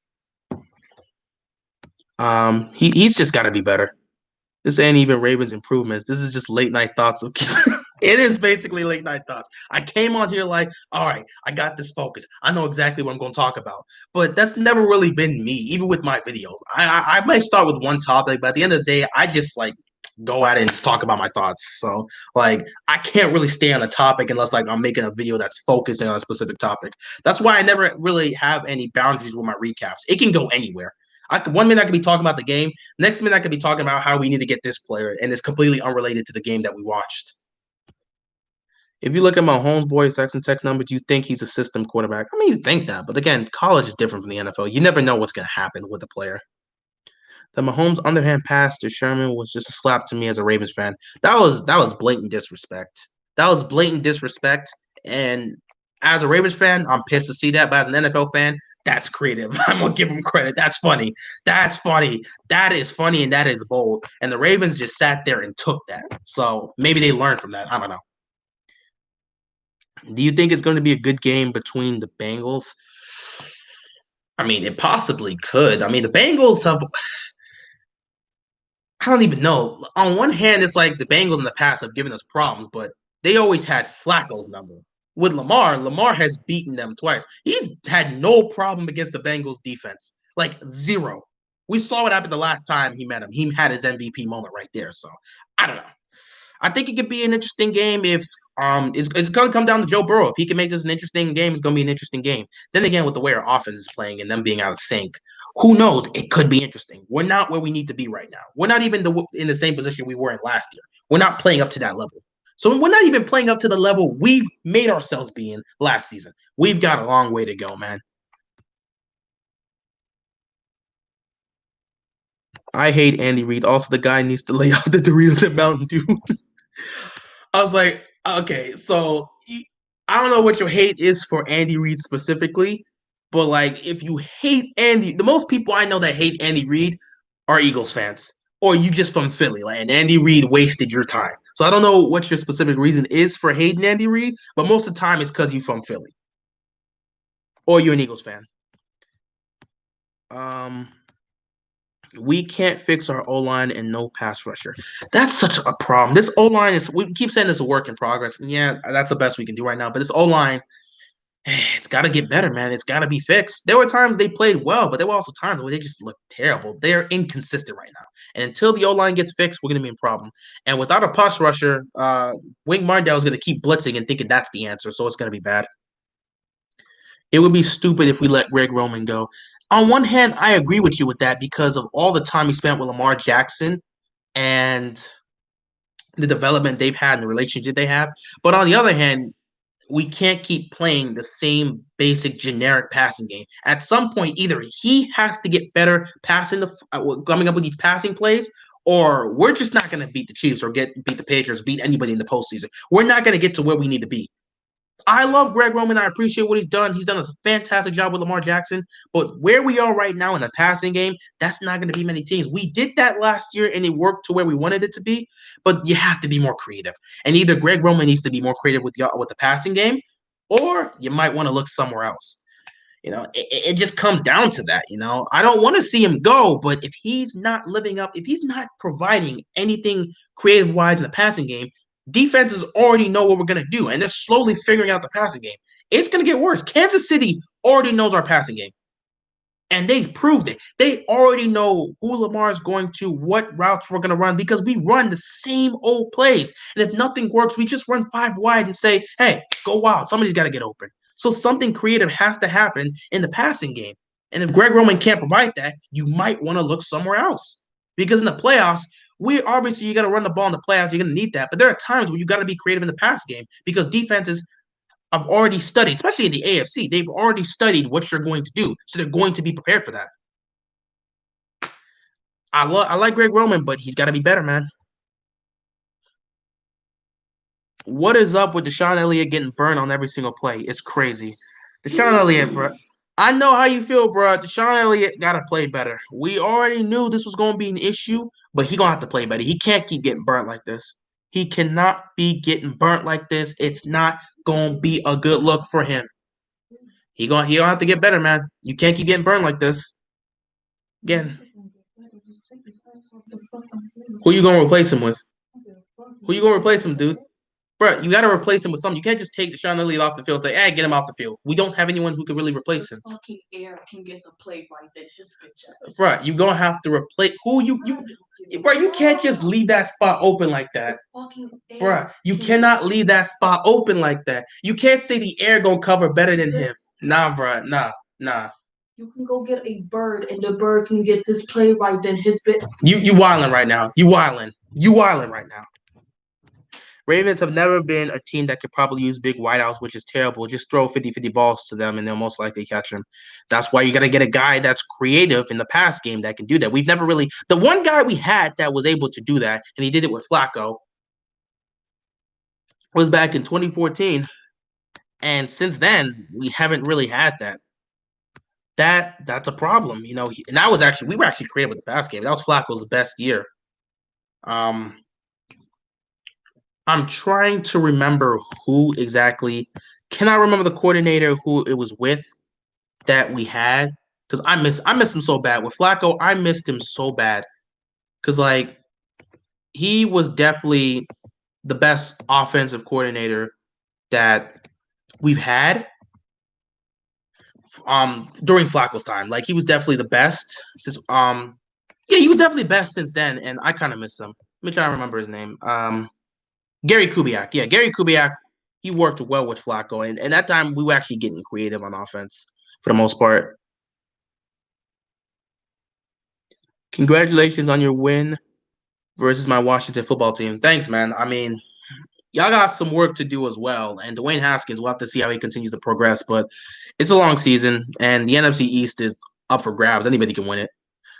He's just got to be better. This ain't even Ravens improvements. This is just late night thoughts of. It is basically late night thoughts. I came on here like, all right, I got this focus. I know exactly what I'm going to talk about. But that's never really been me, even with my videos. I might start with one topic, but at the end of the day, I just like go at it and just talk about my thoughts. So like I can't really stay on a topic unless like I'm making a video that's focused on a specific topic. That's why I never really have any boundaries with my recaps. It can go anywhere. 1 minute I could be talking about the game. Next minute I could be talking about how we need to get this player, and it's completely unrelated to the game that we watched. If you look at my Holmes Texan Tech numbers, you think he's a system quarterback. I mean, you think that, but again, college is different from the NFL. You never know what's going to happen with a player. The Mahomes underhand pass to Sherman was just a slap to me as a Ravens fan. That was blatant disrespect. That was blatant disrespect, and as a Ravens fan, I'm pissed to see that. But as an NFL fan, that's creative. I'm gonna give him credit. That's funny. That's funny. That is funny and that is bold. And the Ravens just sat there and took that. So maybe they learned from that. I don't know. Do you think it's going to be a good game between the Bengals? I mean, it possibly could. I mean, the Bengals have. I don't even know. On one hand, it's like the Bengals in the past have given us problems, but they always had Flacco's number. With Lamar has beaten them twice. He's had no problem against the Bengals defense. Like zero. We saw what happened the last time he met him. He had his MVP moment right there. So I don't know. I think it could be an interesting game if it's gonna come down to Joe Burrow. If he can make this an interesting game, it's gonna be an interesting game. Then again, with the way our offense is playing and them being out of sync, who knows? It could be interesting. We're not where we need to be right now. We're not even in the same position we were in last year. We're not playing up to that level. So we're not even playing up to the level we made ourselves be in last season. We've got a long way to go, man. I hate Andy Reid. Also, the guy needs to lay off the Doritos and Mountain Dew. I was like, okay, so I don't know what your hate is for Andy Reid specifically, but like if you hate Andy, the most people I know that hate Andy Reid are Eagles fans, or you just from Philly, like and Andy Reid wasted your time. So I don't know what your specific reason is for hating Andy Reid, but most of the time it's because you're from Philly or you're an Eagles fan. Um, we can't fix our O line and no pass rusher. That's such a problem. This O line is, we keep saying it's a work in progress. And yeah, that's the best we can do right now. But this O line, it's got to get better, man. It's got to be fixed. There were times they played well, but there were also times where they just looked terrible. They're inconsistent right now. And until the O line gets fixed, we're going to be in problem. And without a pass rusher, Wink Martindale is going to keep blitzing and thinking that's the answer. So it's going to be bad. It would be stupid if we let Greg Roman go. On one hand, I agree with you with that because of all the time he spent with Lamar Jackson and the development they've had and the relationship they have. But on the other hand, we can't keep playing the same basic generic passing game. At some point, either he has to get better passing coming up with these passing plays, or we're just not going to beat the Chiefs or beat the Patriots, beat anybody in the postseason. We're not going to get to where we need to be. I love Greg Roman. I appreciate what he's done. He's done a fantastic job with Lamar Jackson. But where we are right now in the passing game, that's not going to be many teams. We did that last year and it worked to where we wanted it to be. But you have to be more creative. And either Greg Roman needs to be more creative with the passing game, or you might want to look somewhere else. It just comes down to that. I don't want to see him go, but if he's not living up, if he's not providing anything creative wise in the passing game, defenses already know what we're going to do, and they're slowly figuring out the passing game. It's going to get worse. Kansas City already knows our passing game, and they've proved it. They already know who Lamar is going to, what routes we're going to run, because we run the same old plays. And if nothing works, we just run 5 wide and say, hey, go wild. Somebody's got to get open. So something creative has to happen in the passing game. And if Greg Roman can't provide that, you might want to look somewhere else. Because in the playoffs, you got to run the ball in the playoffs. You're going to need that. But there are times where you got to be creative in the pass game because defenses have already studied, especially in the AFC, they've already studied what you're going to do. So they're going to be prepared for that. I like Greg Roman, but he's got to be better, man. What is up with Deshaun Elliott getting burned on every single play? It's crazy. Deshaun Elliott, bro. I know how you feel, bro. Deshaun Elliott got to play better. We already knew this was going to be an issue, but he going to have to play better. He can't keep getting burnt like this. He cannot be getting burnt like this. It's not going to be a good look for him. He gonna have to get better, man. You can't keep getting burned like this. Again. Who you gonna replace him with? Who you gonna replace him, dude? Bro, you gotta replace him with something. You can't just take Deshaun Elliott off the field and say, hey, get him off the field. We don't have anyone who can really replace him. Fucking air can get the play right then his bitch ass. Bro, you're gonna have to replace who you bro, you can't just leave that spot open like that. Bro, you cannot leave that spot open like that. You can't say the air gonna cover better than him. Nah, bro, nah. You can go get a bird, and the bird can get this play right then his bit. You wilding right now. You wilding right now. Ravens have never been a team that could probably use big wideouts, which is terrible. Just throw 50-50 balls to them, and they'll most likely catch them. That's why you got to get a guy that's creative in the pass game that can do that. We've never really – the one guy we had that was able to do that, and he did it with Flacco, was back in 2014. And since then, we haven't really had that. That's a problem, and that was actually – we were actually creative with the pass game. That was Flacco's best year. I'm trying to remember who exactly. Can I remember the coordinator who it was with that we had? Because I miss him so bad. With Flacco, I missed him so bad. Because, like, he was definitely the best offensive coordinator that we've had. during Flacco's time. Like he was definitely the best since yeah, he was definitely best since then, and I kind of miss him. Let me try to remember his name. Gary Kubiak. Yeah, Gary Kubiak. He worked well with Flacco, and that time we were actually getting creative on offense for the most part. Congratulations on your win versus my Washington football team. Thanks, man. I mean, y'all got some work to do as well. And Dwayne Haskins, we'll have to see how he continues to progress. But it's a long season, and the NFC East is up for grabs. Anybody can win it.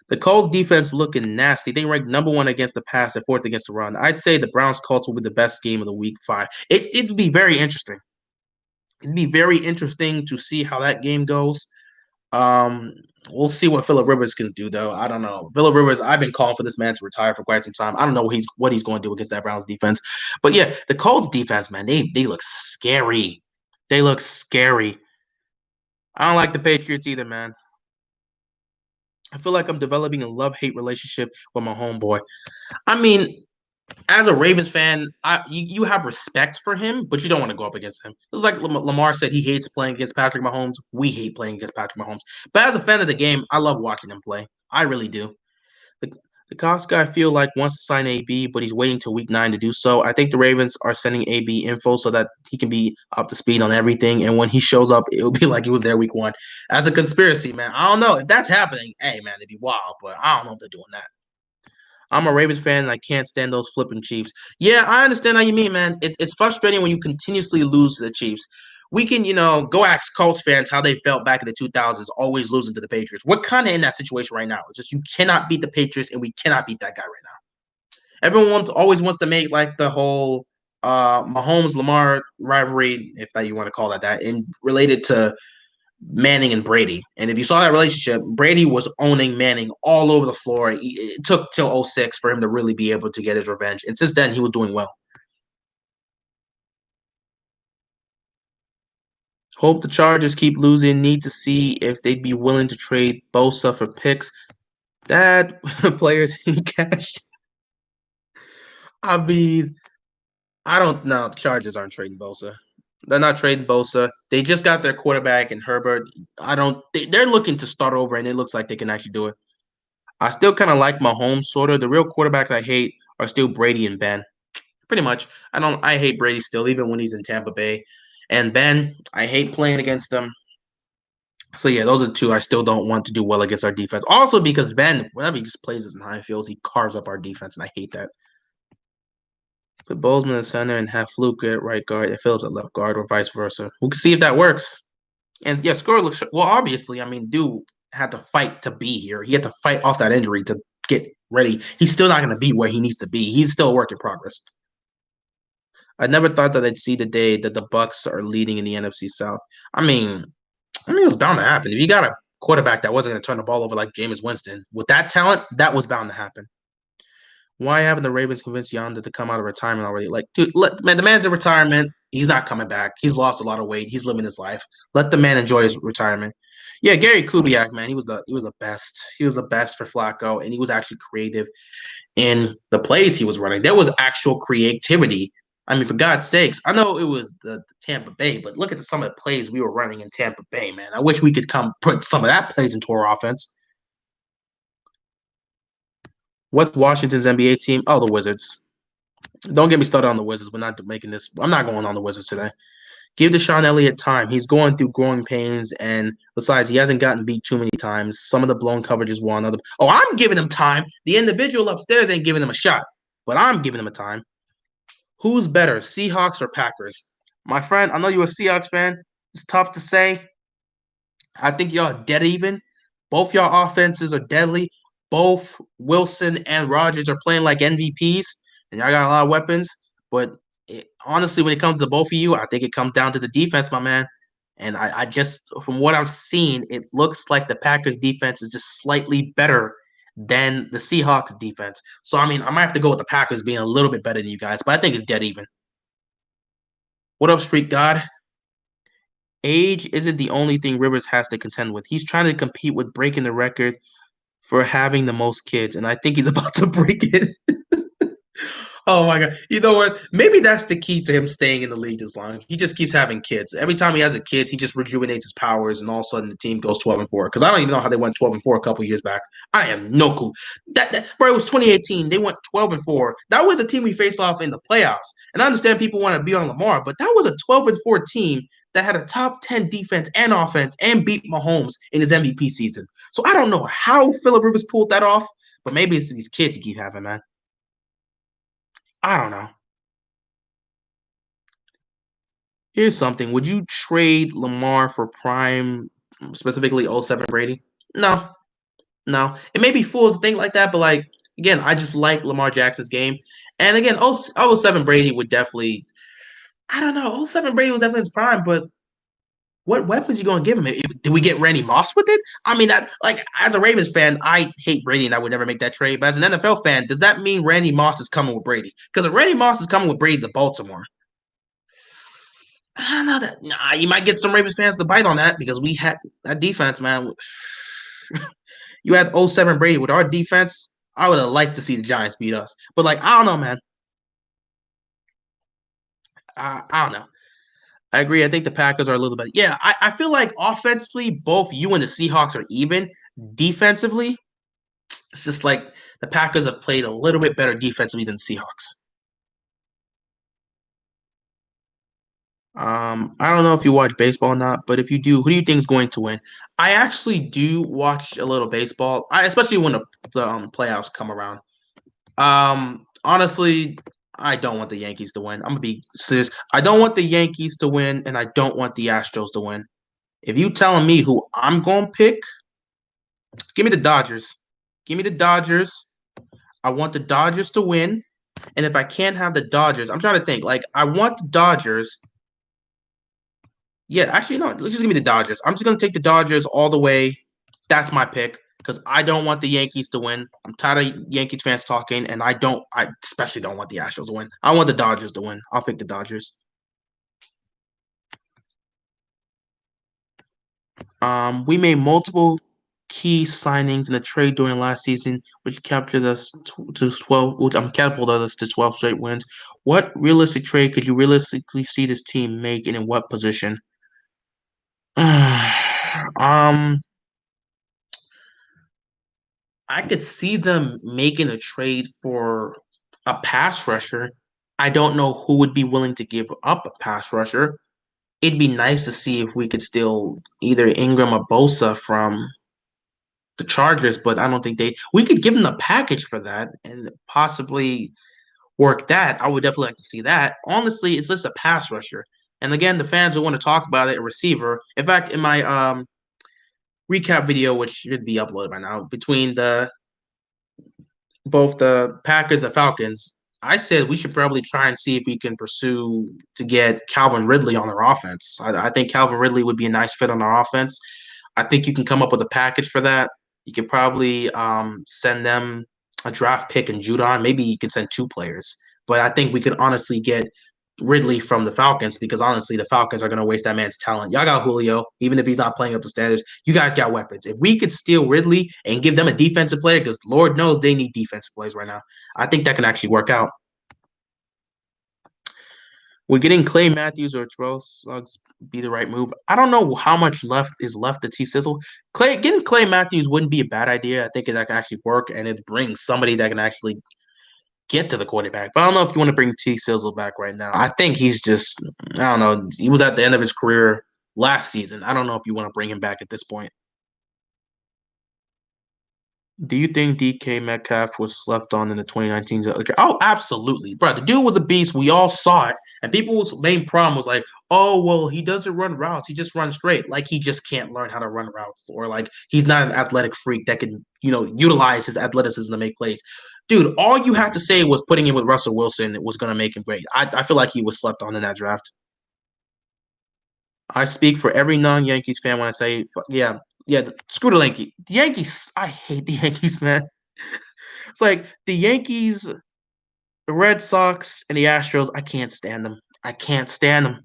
The Colts defense looking nasty. They rank number one against the pass and fourth against the run. I'd say the Browns Colts will be the best game of the week 5. It'd be very interesting. It'd be very interesting to see how that game goes. Um, we'll see what Philip Rivers can do, though. I don't know. Philip Rivers, I've been calling for this man to retire for quite some time. I don't know what he's going to do against that Browns defense. But yeah, the Colts defense, man, they look scary. They look scary. I don't like the Patriots either, man. I feel like I'm developing a love-hate relationship with my homeboy. I mean, as a Ravens fan, you have respect for him, but you don't want to go up against him. It's like Lamar said, he hates playing against Patrick Mahomes. We hate playing against Patrick Mahomes. But as a fan of the game, I love watching him play. I really do. The, the Cost guy, I feel like, wants to sign AB, but he's waiting till week 9 to do so. I think the Ravens are sending AB info so that he can be up to speed on everything. And when he shows up, it'll be like he was there week 1. As a conspiracy, man, I don't know if that's happening. Hey, man, it'd be wild, but I don't know if they're doing that. I'm a Ravens fan and I can't stand those flipping Chiefs. Yeah, I understand how you mean, man. It's frustrating when you continuously lose to the Chiefs. We can, go ask Colts fans how they felt back in the 2000s, always losing to the Patriots. We're kind of in that situation right now. It's just you cannot beat the Patriots and we cannot beat that guy right now. Everyone always wants to make like the whole Mahomes Lamar rivalry, if that you want to call that, and related to Manning and Brady. And if you saw that relationship, Brady was owning Manning all over the floor. It took till 06 for him to really be able to get his revenge. And since then, he was doing well. Hope the Chargers keep losing. Need to see if they'd be willing to trade Bosa for picks. That players in cash. I mean, I don't know. The Chargers aren't trading Bosa. They're not trading Bosa. They just got their quarterback in Herbert. They're looking to start over, and it looks like they can actually do it. I still kind of like Mahomes, sort of. The real quarterbacks I hate are still Brady and Ben. Pretty much. I hate Brady still, even when he's in Tampa Bay. And Ben, I hate playing against him. So yeah, those are two I still don't want to do well against our defense. Also because Ben, whenever he just plays us in high fields, he carves up our defense, and I hate that. Put Bozeman in center and have Fluke at right guard and Phillips at left guard, or vice versa. We can see if that works. And yeah, Score looks well. Obviously, I mean, dude had to fight to be here. He had to fight off that injury to get ready. He's still not going to be where he needs to be. He's still a work in progress. I never thought that I'd see the day that the Bucks are leading in the NFC South. I mean, it was bound to happen. If you got a quarterback that wasn't going to turn the ball over like Jameis Winston, with that talent, that was bound to happen. Why haven't the Ravens convinced Yonda to come out of retirement already? Like, dude, man, the man's in retirement. He's not coming back. He's lost a lot of weight. He's living his life. Let the man enjoy his retirement. Yeah, Gary Kubiak, man, he was the best. He was the best for Flacco, and he was actually creative in the plays he was running. There was actual creativity. I mean, for God's sakes, I know it was the Tampa Bay, but look at some of the plays we were running in Tampa Bay, man. I wish we could come put some of that plays into our offense. What's Washington's NBA team? Oh, the Wizards. Don't get me started on the Wizards. We're not making this. I'm not going on the Wizards today. Give Deshaun Elliott time. He's going through growing pains, and besides, he hasn't gotten beat too many times. Some of the blown coverages won. Oh, I'm giving him time. The individual upstairs ain't giving him a shot, but I'm giving him a time. Who's better, Seahawks or Packers? My friend, I know you're a Seahawks fan. It's tough to say. I think y'all are dead even. Both y'all offenses are deadly. Both Wilson and Rodgers are playing like MVPs, and y'all got a lot of weapons. But honestly, when it comes to both of you, I think it comes down to the defense, my man. And I just, from what I've seen, it looks like the Packers defense is just slightly better than the Seahawks defense. So, I mean, I might have to go with the Packers being a little bit better than you guys, but I think it's dead even. What up, Street God? Age isn't the only thing Rivers has to contend with. He's trying to compete with breaking the record for having the most kids, and I think he's about to break it. Oh my God. You know what? Maybe that's the key to him staying in the league this long. He just keeps having kids. Every time he has a kid, he just rejuvenates his powers, and all of a sudden the team goes 12-4. Because I don't even know how they went 12-4 a couple years back. I have no clue. Bro, it was 2018. They went 12-4. That was the team we faced off in the playoffs. And I understand people want to be on Lamar, but that was a 12-4 team that had a top 10 defense and offense and beat Mahomes in his MVP season. So I don't know how Philip Rivers pulled that off, but maybe it's these kids he keep having, man. I don't know. Here's something. Would you trade Lamar for prime, specifically '07 Brady? No, no. It may be fools to think like that, but like again, I just like Lamar Jackson's game. And again, '07 Brady would definitely I don't know. '07 Brady was definitely his prime, but what weapons you gonna give him? Did we get Randy Moss with it? I mean, that like as a Ravens fan, I hate Brady and I would never make that trade. But as an NFL fan, does that mean Randy Moss is coming with Brady? Because if Randy Moss is coming with Brady to Baltimore, I don't know that. Nah, you might get some Ravens fans to bite on that because we had that defense, man. You had '07 Brady with our defense. I would have liked to see the Giants beat us, but like I don't know, man. I don't know. I agree. I think the Packers are a little bit. Yeah, I feel like offensively, both you and the Seahawks are even. Defensively, it's just like the Packers have played a little bit better defensively than the Seahawks. I don't know if you watch baseball or not, but if you do, who do you think is going to win? I actually do watch a little baseball, especially when the playoffs come around. Honestly, I don't want the Yankees to win. I'm gonna be serious. I don't want the Yankees to win, and I don't want the Astros to win. If you telling me who I'm gonna pick, give me the Dodgers. Give me the Dodgers. I want the Dodgers to win, and if I can't have the Dodgers, I'm trying to think. Like I want the Dodgers. Yeah, actually, no. Let's just give me the Dodgers. I'm just gonna take the Dodgers all the way. That's my pick because I don't want the Yankees to win. I'm tired of Yankees fans talking, and I don't. I especially don't want the Astros to win. I want the Dodgers to win. I'll pick the Dodgers. We made multiple key signings in the trade during last season, which captured us to 12. Which catapulted us to 12 straight wins. What realistic trade could you realistically see this team make, and in what position? um. I could see them making a trade for a pass rusher. I don't know who would be willing to give up a pass rusher. It'd be nice to see if we could still either Ingram or Bosa from the Chargers, but I don't think we could give them the package for that and possibly work that. I would definitely like to see that. Honestly, it's just a pass rusher. And again, the fans will want to talk about it, a receiver. In fact, in my recap video, which should be uploaded by now, between the both the Packers and the Falcons, I said we should probably try and see if we can pursue to get Calvin Ridley on our offense. I think Calvin Ridley would be a nice fit on our offense. I think you can come up with a package for that. You can probably send them a draft pick and Judon. Maybe you can send two players. But I think we could honestly get Ridley from the Falcons because honestly, the Falcons are going to waste that man's talent. Y'all got Julio, even if he's not playing up to standards. You guys got weapons. If we could steal Ridley and give them a defensive player, because Lord knows they need defensive players right now, I think that can actually work out. Would getting Clay Matthews or Terrell Suggs be the right move? I don't know how much left is left to T Sizzle. Getting Clay Matthews wouldn't be a bad idea. I think that can actually work, and it brings somebody that can actually get to the quarterback. But I don't know if you want to bring T Sizzle back right now. I think he's just, I don't know. He was at the end of his career last season. I don't know if you want to bring him back at this point. Do you think DK Metcalf was slept on in the 2019? Oh, absolutely, bro. The dude was a beast. We all saw it, and people's main problem was like, "Oh, well, he doesn't run routes. He just runs straight. Like he just can't learn how to run routes, or like he's not an athletic freak that can, utilize his athleticism to make plays." Dude, all you had to say was putting him with Russell Wilson was going to make him great. I feel like he was slept on in that draft. I speak for every non-Yankees fan when I say, yeah, yeah, screw the Yankees. The Yankees, I hate the Yankees, man. It's like the Yankees, the Red Sox, and the Astros. I can't stand them. I can't stand them.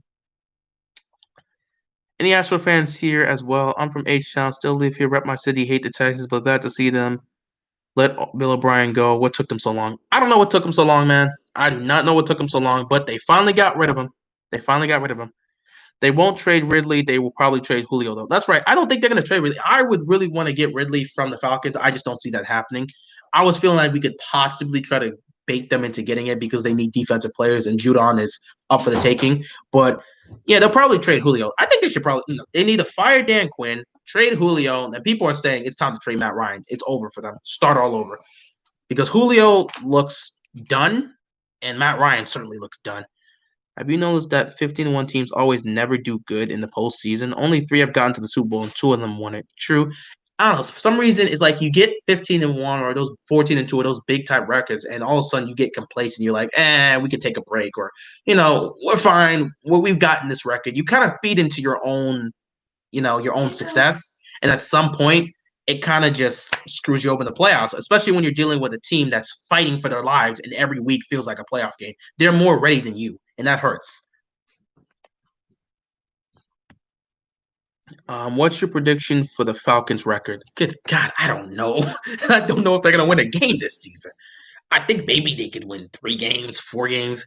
Any Astro fans here as well? I'm from H-Town, still live here, rep my city, hate the Texans, but glad to see them let Bill O'Brien go. What took them so long? I don't know what took them so long, man. I do not know what took them so long, but they finally got rid of him. They finally got rid of him. They won't trade Ridley. They will probably trade Julio, though. That's right. I don't think they're going to trade Ridley. I would really want to get Ridley from the Falcons. I just don't see that happening. I was feeling like we could possibly try to bait them into getting it because they need defensive players, and Judon is up for the taking. But yeah, they'll probably trade Julio. I think they should probably they need to fire Dan Quinn, trade Julio, and people are saying it's time to trade Matt Ryan. It's over for them. Start all over because Julio looks done, and Matt Ryan certainly looks done. Have you noticed that 15-1 teams always never do good in the postseason? Only 3 have gotten to the Super Bowl and 2 of them won it. True. I don't know. For some reason, it's like you get 15-1 or those 14-2 or those big type records, and all of a sudden you get complacent. You're like, we could take a break, or we're fine. We've gotten this record. You kind of feed into your own, your own success, and at some point, it kind of just screws you over in the playoffs, especially when you're dealing with a team that's fighting for their lives and every week feels like a playoff game. They're more ready than you, and that hurts. What's your prediction for the Falcons record? Good God, I don't know. I don't know if they're gonna win a game this season. I think maybe they could win 3 games, 4 games.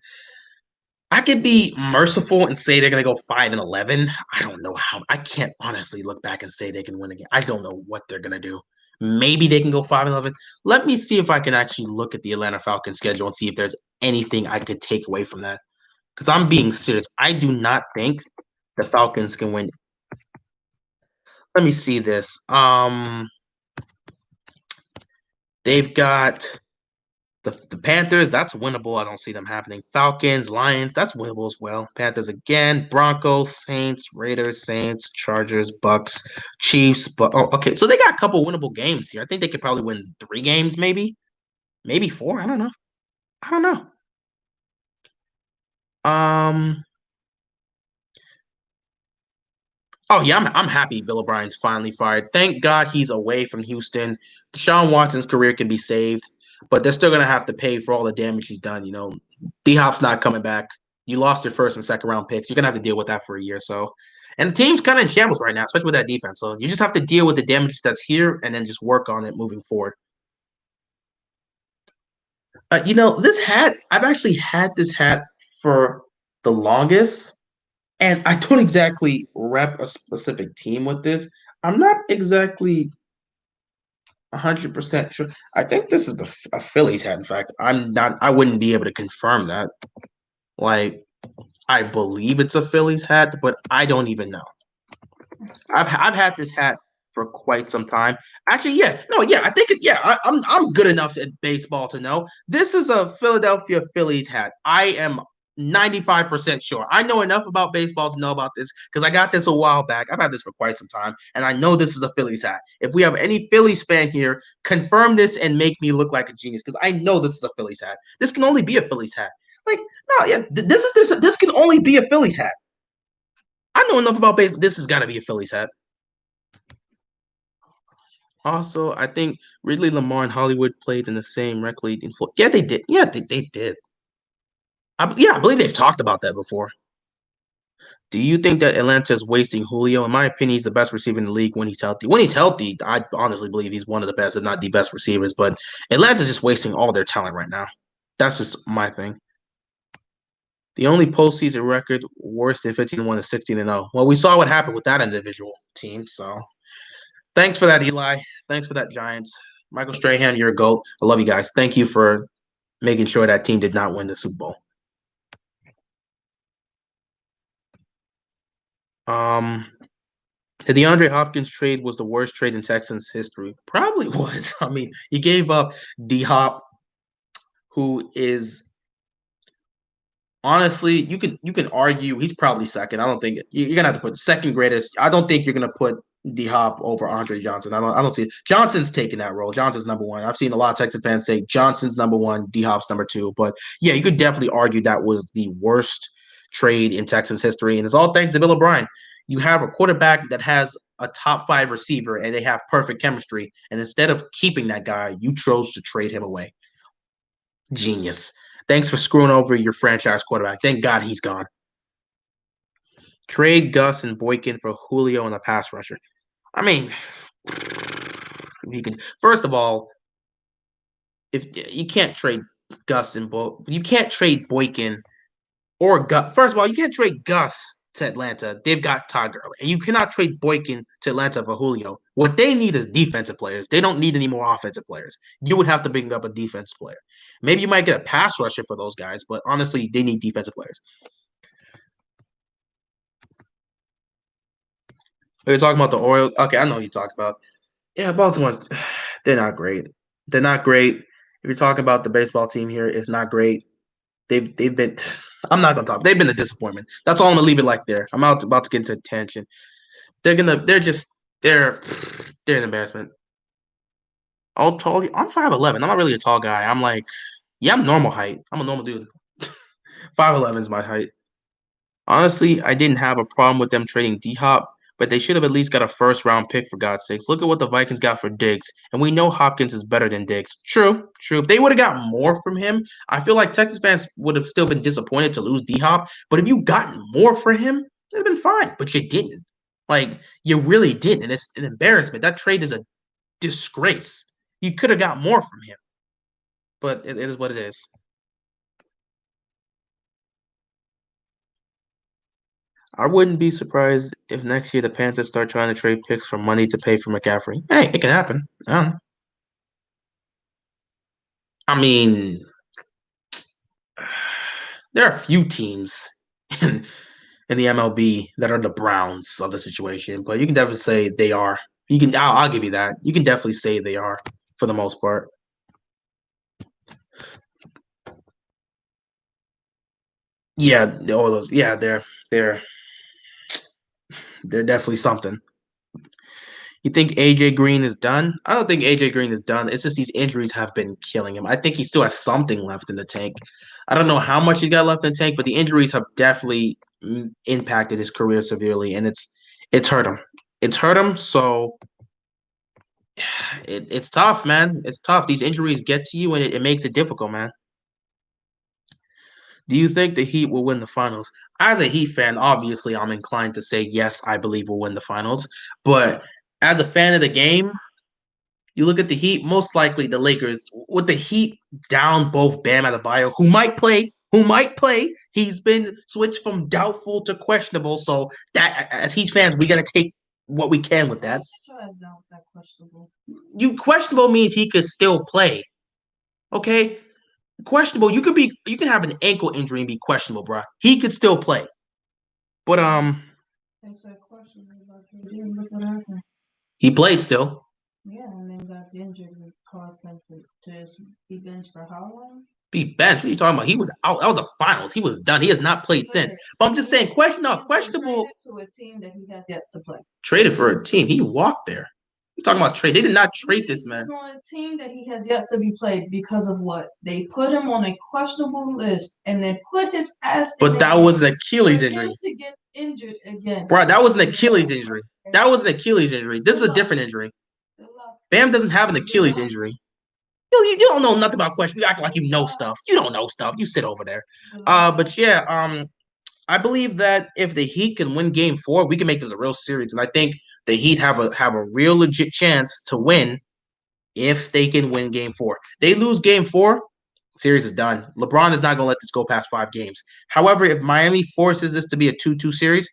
I could be merciful and say they're gonna go 5-11. I don't know how. I can't honestly look back and say they can win again. I don't know what they're gonna do. Maybe they can go 5-11. Let me see if I can actually look at the Atlanta Falcons schedule and see if there's anything I could take away from that. Because I'm being serious. I do not think the Falcons can win. Let me see this. They've got the Panthers. That's winnable. I don't see them happening. Falcons, Lions. That's winnable as well. Panthers again. Broncos, Saints, Raiders, Saints, Chargers, Bucks, Chiefs. But okay. So they got a couple winnable games here. I think they could probably win 3 games, maybe 4. I don't know. I don't know. Oh yeah, I'm happy Bill O'Brien's finally fired. Thank God he's away from Houston. Deshaun Watson's career can be saved, but they're still gonna have to pay for all the damage he's done. D Hop's not coming back. You lost your first and second round picks. You're gonna have to deal with that for a year or so. And the team's kind of in shambles right now, especially with that defense. So you just have to deal with the damage that's here and then just work on it moving forward. This hat, I've actually had this hat for the longest. And I don't exactly rep a specific team with this. I'm not exactly 100% sure. I think this is a Phillies hat. In fact, I wouldn't be able to confirm that. Like, I believe it's a Phillies hat, but I don't even know. I've had this hat for quite some time. Actually, yeah, no, yeah, I think I'm good enough at baseball to know this is a Philadelphia Phillies hat. I am 95% sure. I know enough about baseball to know about this because I got this a while back. I've had this for quite some time, and I know this is a Phillies hat. If we have any Phillies fan here, confirm this and make me look like a genius because I know this is a Phillies hat. This can only be a Phillies hat. Like, no, yeah, this can only be a Phillies hat. I know enough about baseball. This has got to be a Phillies hat. Also, I think Ridley, Lamar, and Hollywood played in the same rec league in Florida. Yeah, they did. Yeah, they did. I believe they've talked about that before. Do you think that Atlanta is wasting Julio? In my opinion, he's the best receiver in the league when he's healthy. When he's healthy, I honestly believe he's one of the best, if not the best receivers. But Atlanta's just wasting all their talent right now. That's just my thing. The only postseason record worse than 15-1 is 16-0. Well, we saw what happened with that individual team. So thanks for that, Eli. Thanks for that, Giants. Michael Strahan, you're a GOAT. I love you guys. Thank you for making sure that team did not win the Super Bowl. The DeAndre Hopkins trade was the worst trade in Texans history. Probably was. I mean, you gave up D Hop, who is honestly, you can argue he's probably second. I don't think you're gonna have to put second greatest. I don't think you're gonna put D Hop over Andre Johnson. I don't see it. Johnson's taking that role. Johnson's number one. I've seen a lot of Texas fans say Johnson's number one, D Hop's number two. But yeah, you could definitely argue that was the worst trade in Texas history, and it's all thanks to Bill O'Brien. You have a quarterback that has a top 5 receiver, and they have perfect chemistry. And instead of keeping that guy, you chose to trade him away. Genius. Thanks for screwing over your franchise quarterback. Thank God he's gone. Trade Gus and Boykin for Julio and a pass rusher. I mean, if you can. First of all, if you can't trade Gus and You can't trade Boykin or Gus. First of all, you can't trade Gus to Atlanta. They've got Todd Gurley, and you cannot trade Boykin to Atlanta for Julio. What they need is defensive players. They don't need any more offensive players. You would have to bring up a defensive player. Maybe you might get a pass rusher for those guys, but honestly, they need defensive players. You're talking about the Orioles. Okay, I know what you talk about. Yeah, Baltimore's they're not great. They're not great. If you're talking about the baseball team here, it's not great. They've been. I'm not gonna talk. They've been a disappointment. That's all I'm gonna leave it like there. I'm about to get into tangent. They're they're an embarrassment. I'll tell you, I'm 5'11". I'm not really a tall guy. I'm like, yeah, I'm normal height. I'm a normal dude. 5'11" is my height. Honestly, I didn't have a problem with them trading D Hop, but they should have at least got a first round pick for God's sakes. Look at what the Vikings got for Diggs, and we know Hopkins is better than Diggs. True, true. If they would have got more from him, I feel like Texas fans would have still been disappointed to lose D Hop. But if you gotten more for him, it'd have been fine. But you didn't. Like you really didn't, and it's an embarrassment. That trade is a disgrace. You could have got more from him, but it is what it is. I wouldn't be surprised if next year the Panthers start trying to trade picks for money to pay for McCaffrey. Hey, it can happen. I mean, there are a few teams in in the MLB that are the Browns of the situation, but you can definitely say they are. You can, I'll give you that. You can definitely say they are for the most part. Yeah, all those. Yeah, they're definitely something. You think AJ Green is done? I don't think AJ Green is done. It's just these injuries have been killing him. I think he still has something left in the tank. I don't know how much he's got left in the tank, but the injuries have definitely impacted his career severely, and it's hurt him. It's hurt him. So it's tough, man. It's tough. These injuries get to you, and it makes it difficult, man. Do you think the Heat will win the finals? As a Heat fan, obviously, I'm inclined to say yes. I believe we'll win the finals, but as a fan of the game, you look at the Heat, most likely the Lakers, with the Heat down both Bam Adebayo, who might play. He's been switched from doubtful to questionable. So that as Heat fans, we gotta take what we can with that. You questionable means he could still play. Okay? Questionable, you can have an ankle injury and be questionable, bro. He could still play. But he played still. Yeah, and then got injured and caused them to be benched for how long? Be benched. What are you talking about? He was out. That was a finals. He was done. He has not played since. But I'm just saying, questionable. To a team that he has yet to play. Traded for a team. He walked there. You're talking about trade. They did not trade this man. On a team that he has yet to be played because of what? They put him on a questionable list and then put his ass. But that was an Achilles injury. To get injured again. Bro, that was an Achilles injury. That was an Achilles injury. This is a different injury. Bam doesn't have an Achilles injury. You don't know nothing about questions. You act like you know stuff. You don't know stuff. You sit over there. But yeah, I believe that if the Heat can win Game 4, we can make this a real series, and I think the Heat have a real legit chance to win if they can win Game 4. They lose Game 4, series is done. LeBron is not going to let this go past 5 games. However, if Miami forces this to be a 2-2 series,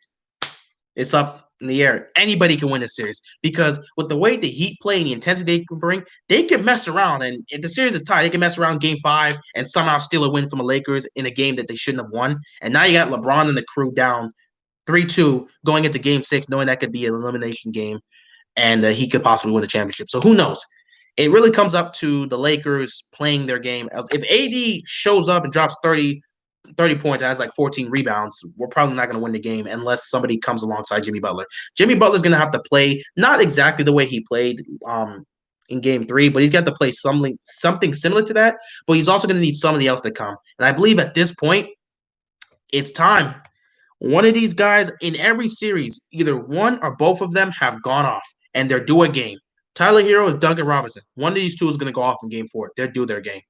it's up in the air. Anybody can win this series because with the way the Heat play and the intensity they can bring, they can mess around. And if the series is tied, they can mess around Game 5 and somehow steal a win from the Lakers in a game that they shouldn't have won. And now you got LeBron and the crew down 3-2 going into Game 6, knowing that could be an elimination game and he could possibly win the championship. So who knows? It really comes up to the Lakers playing their game. If AD shows up and drops 30 points, has like 14 rebounds, we're probably not going to win the game unless somebody comes alongside Jimmy Butler. Jimmy Butler's going to have to play not exactly the way he played in Game 3, but he's got to play something similar to that. But he's also going to need somebody else to come. And I believe at this point, it's time. One of these guys in every series, either one or both of them have gone off, and they're due a game. Tyler Hero and Duncan Robinson. One of these two is going to go off in Game 4. They're due their game.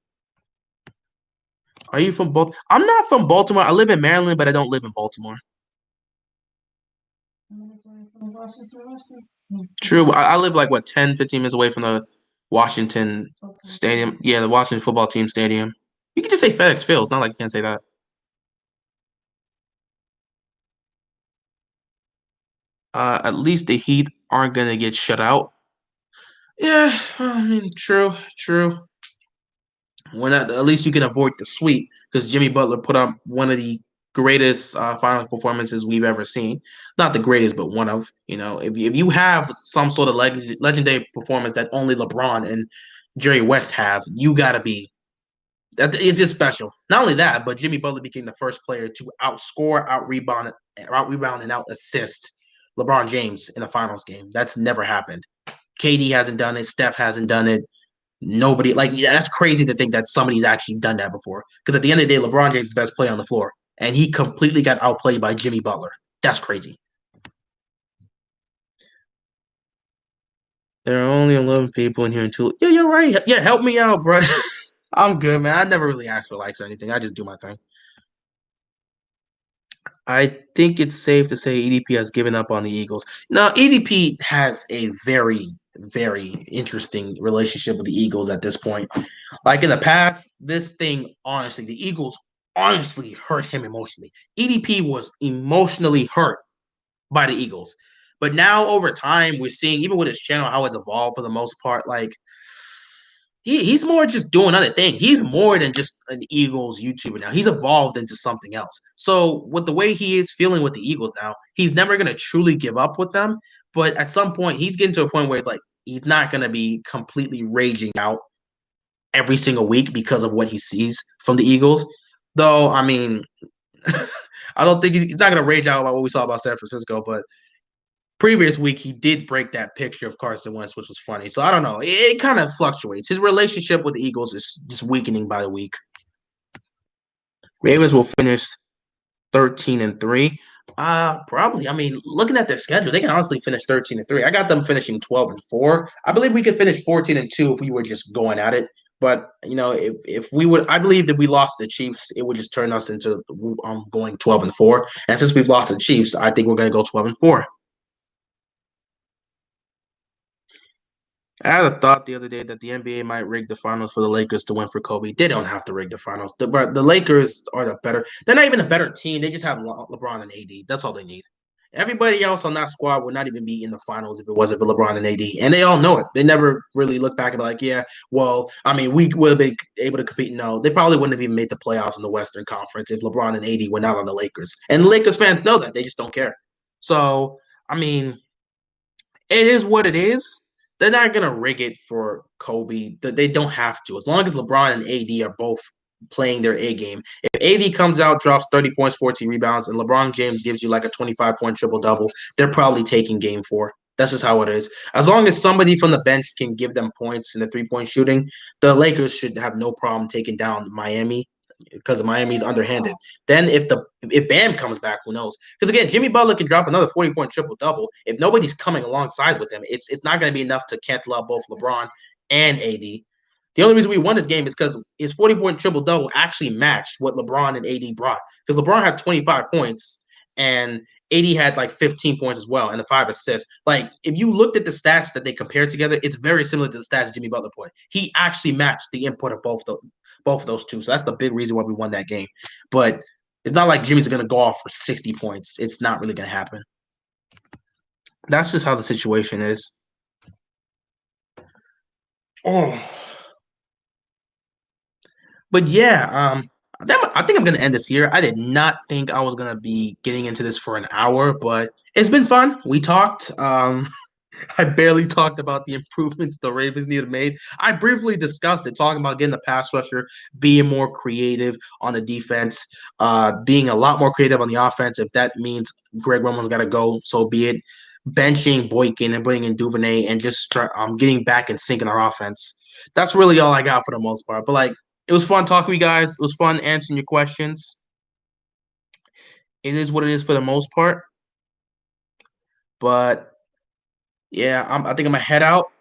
Are you from Baltimore? I'm not from Baltimore. I live in Maryland, but I don't live in Baltimore. True. I live like, 10, 15 minutes away from the Washington Stadium. Yeah, the Washington football team stadium. You can just say FedEx Field. It's not like you can't say that. At least the Heat aren't gonna get shut out. Yeah, I mean, true, true. When at least you can avoid the sweep because Jimmy Butler put up one of the greatest final performances we've ever seen. Not the greatest, but one of. If you have some sort of legendary performance that only LeBron and Jerry West have, you gotta be. That it's just special. Not only that, but Jimmy Butler became the first player to outscore, out rebound, and out assist LeBron James in a finals game. That's never happened. KD hasn't done it. Steph hasn't done it. Nobody that's crazy to think that somebody's actually done that before. Because at the end of the day, LeBron James is the best player on the floor, and he completely got outplayed by Jimmy Butler. That's crazy. There are only 11 people in here until. Yeah, you're right. Yeah, help me out, bro. I'm good, man. I never really ask for likes or anything. I just do my thing. I think it's safe to say EDP has given up on the Eagles. Now, EDP has a very, very interesting relationship with the Eagles at this point. Like in the past, this thing, honestly, the Eagles honestly hurt him emotionally. EDP was emotionally hurt by the Eagles. But now over time, we're seeing, even with his channel, how it's evolved for the most part. Like, he's more just doing other things. He's more than just an Eagles YouTuber now. He's evolved into something else. So with the way he is feeling with the Eagles now, he's never gonna truly give up with them. But at some point, he's getting to a point where it's like he's not gonna be completely raging out every single week because of what he sees from the Eagles. Though, I mean, I don't think he's not gonna rage out about what we saw about San Francisco, but previous week he did break that picture of Carson Wentz, which was funny. So I don't know. It kind of fluctuates. His relationship with the Eagles is just weakening by the week. Ravens will finish 13-3. Probably. I mean, looking at their schedule, they can honestly finish 13-3. I got them finishing 12-4. I believe we could finish 14-2 if we were just going at it. But if we would, I believe that we lost the Chiefs, it would just turn us into going 12-4. And since we've lost the Chiefs, I think we're going to go 12-4. I had a thought the other day that the NBA might rig the finals for the Lakers to win for Kobe. They don't have to rig the finals. The Lakers are the better. They're not even a better team. They just have LeBron and AD. That's all they need. Everybody else on that squad would not even be in the finals if it wasn't for LeBron and AD. And they all know it. They never really look back and be like, yeah, well, I mean, we would have been able to compete. No, they probably wouldn't have even made the playoffs in the Western Conference if LeBron and AD were not on the Lakers. And Lakers fans know that. They just don't care. So, I mean, it is what it is. They're not gonna rig it for Kobe. They don't have to. As long as LeBron and AD are both playing their A game. If AD comes out, drops 30 points, 14 rebounds, and LeBron James gives you like a 25-point triple double, they're probably taking game four. That's just how it is. As long as somebody from the bench can give them points in the 3-point shooting, the Lakers should have no problem taking down Miami because Miami's underhanded. Then if Bam comes back, who knows? Because again, Jimmy Butler can drop another 40-point triple double. If nobody's coming alongside with him, it's not going to be enough to cancel out both LeBron and AD. The only reason we won this game is because his 40-point triple double actually matched what LeBron and AD brought. Because LeBron had 25 points and AD had like 15 points as well and the 5 assists. Like, if you looked at the stats that they compared together, it's very similar to the stats Jimmy Butler put. He actually matched the input of both of those two. So that's the big reason why we won that game. But it's not like Jimmy's going to go off for 60 points. It's not really going to happen. That's just how the situation is. Oh. But yeah, I think I'm gonna end this here. I did not think I was gonna be getting into this for an hour, but it's been fun. We talked. I barely talked about the improvements the Ravens need to make. I briefly discussed it, talking about getting the pass rusher, being more creative on the defense, being a lot more creative on the offense. If that means Greg Roman's got to go, so be it. Benching Boykin and bringing in Duvernay and just getting back and syncing our offense. That's really all I got for the most part. But like, it was fun talking to you guys. It was fun answering your questions. It is what it is for the most part. But yeah, I think I'm gonna head out.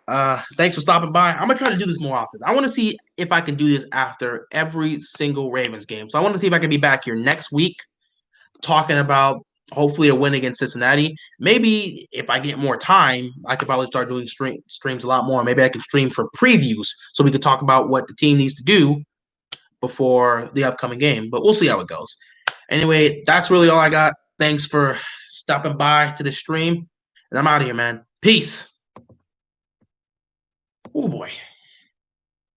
Thanks for stopping by. I'm gonna try to do this more often. I want to see if I can do this after every single Ravens game. So I want to see if I can be back here next week talking about hopefully a win against Cincinnati. Maybe if I get more time, I could probably start doing streams a lot more. Maybe I can stream for previews so we could talk about what the team needs to do before the upcoming game, but we'll see how it goes. Anyway, that's really all I got. Thanks for stopping by to the stream, and I'm out of here, man. Peace. Oh boy.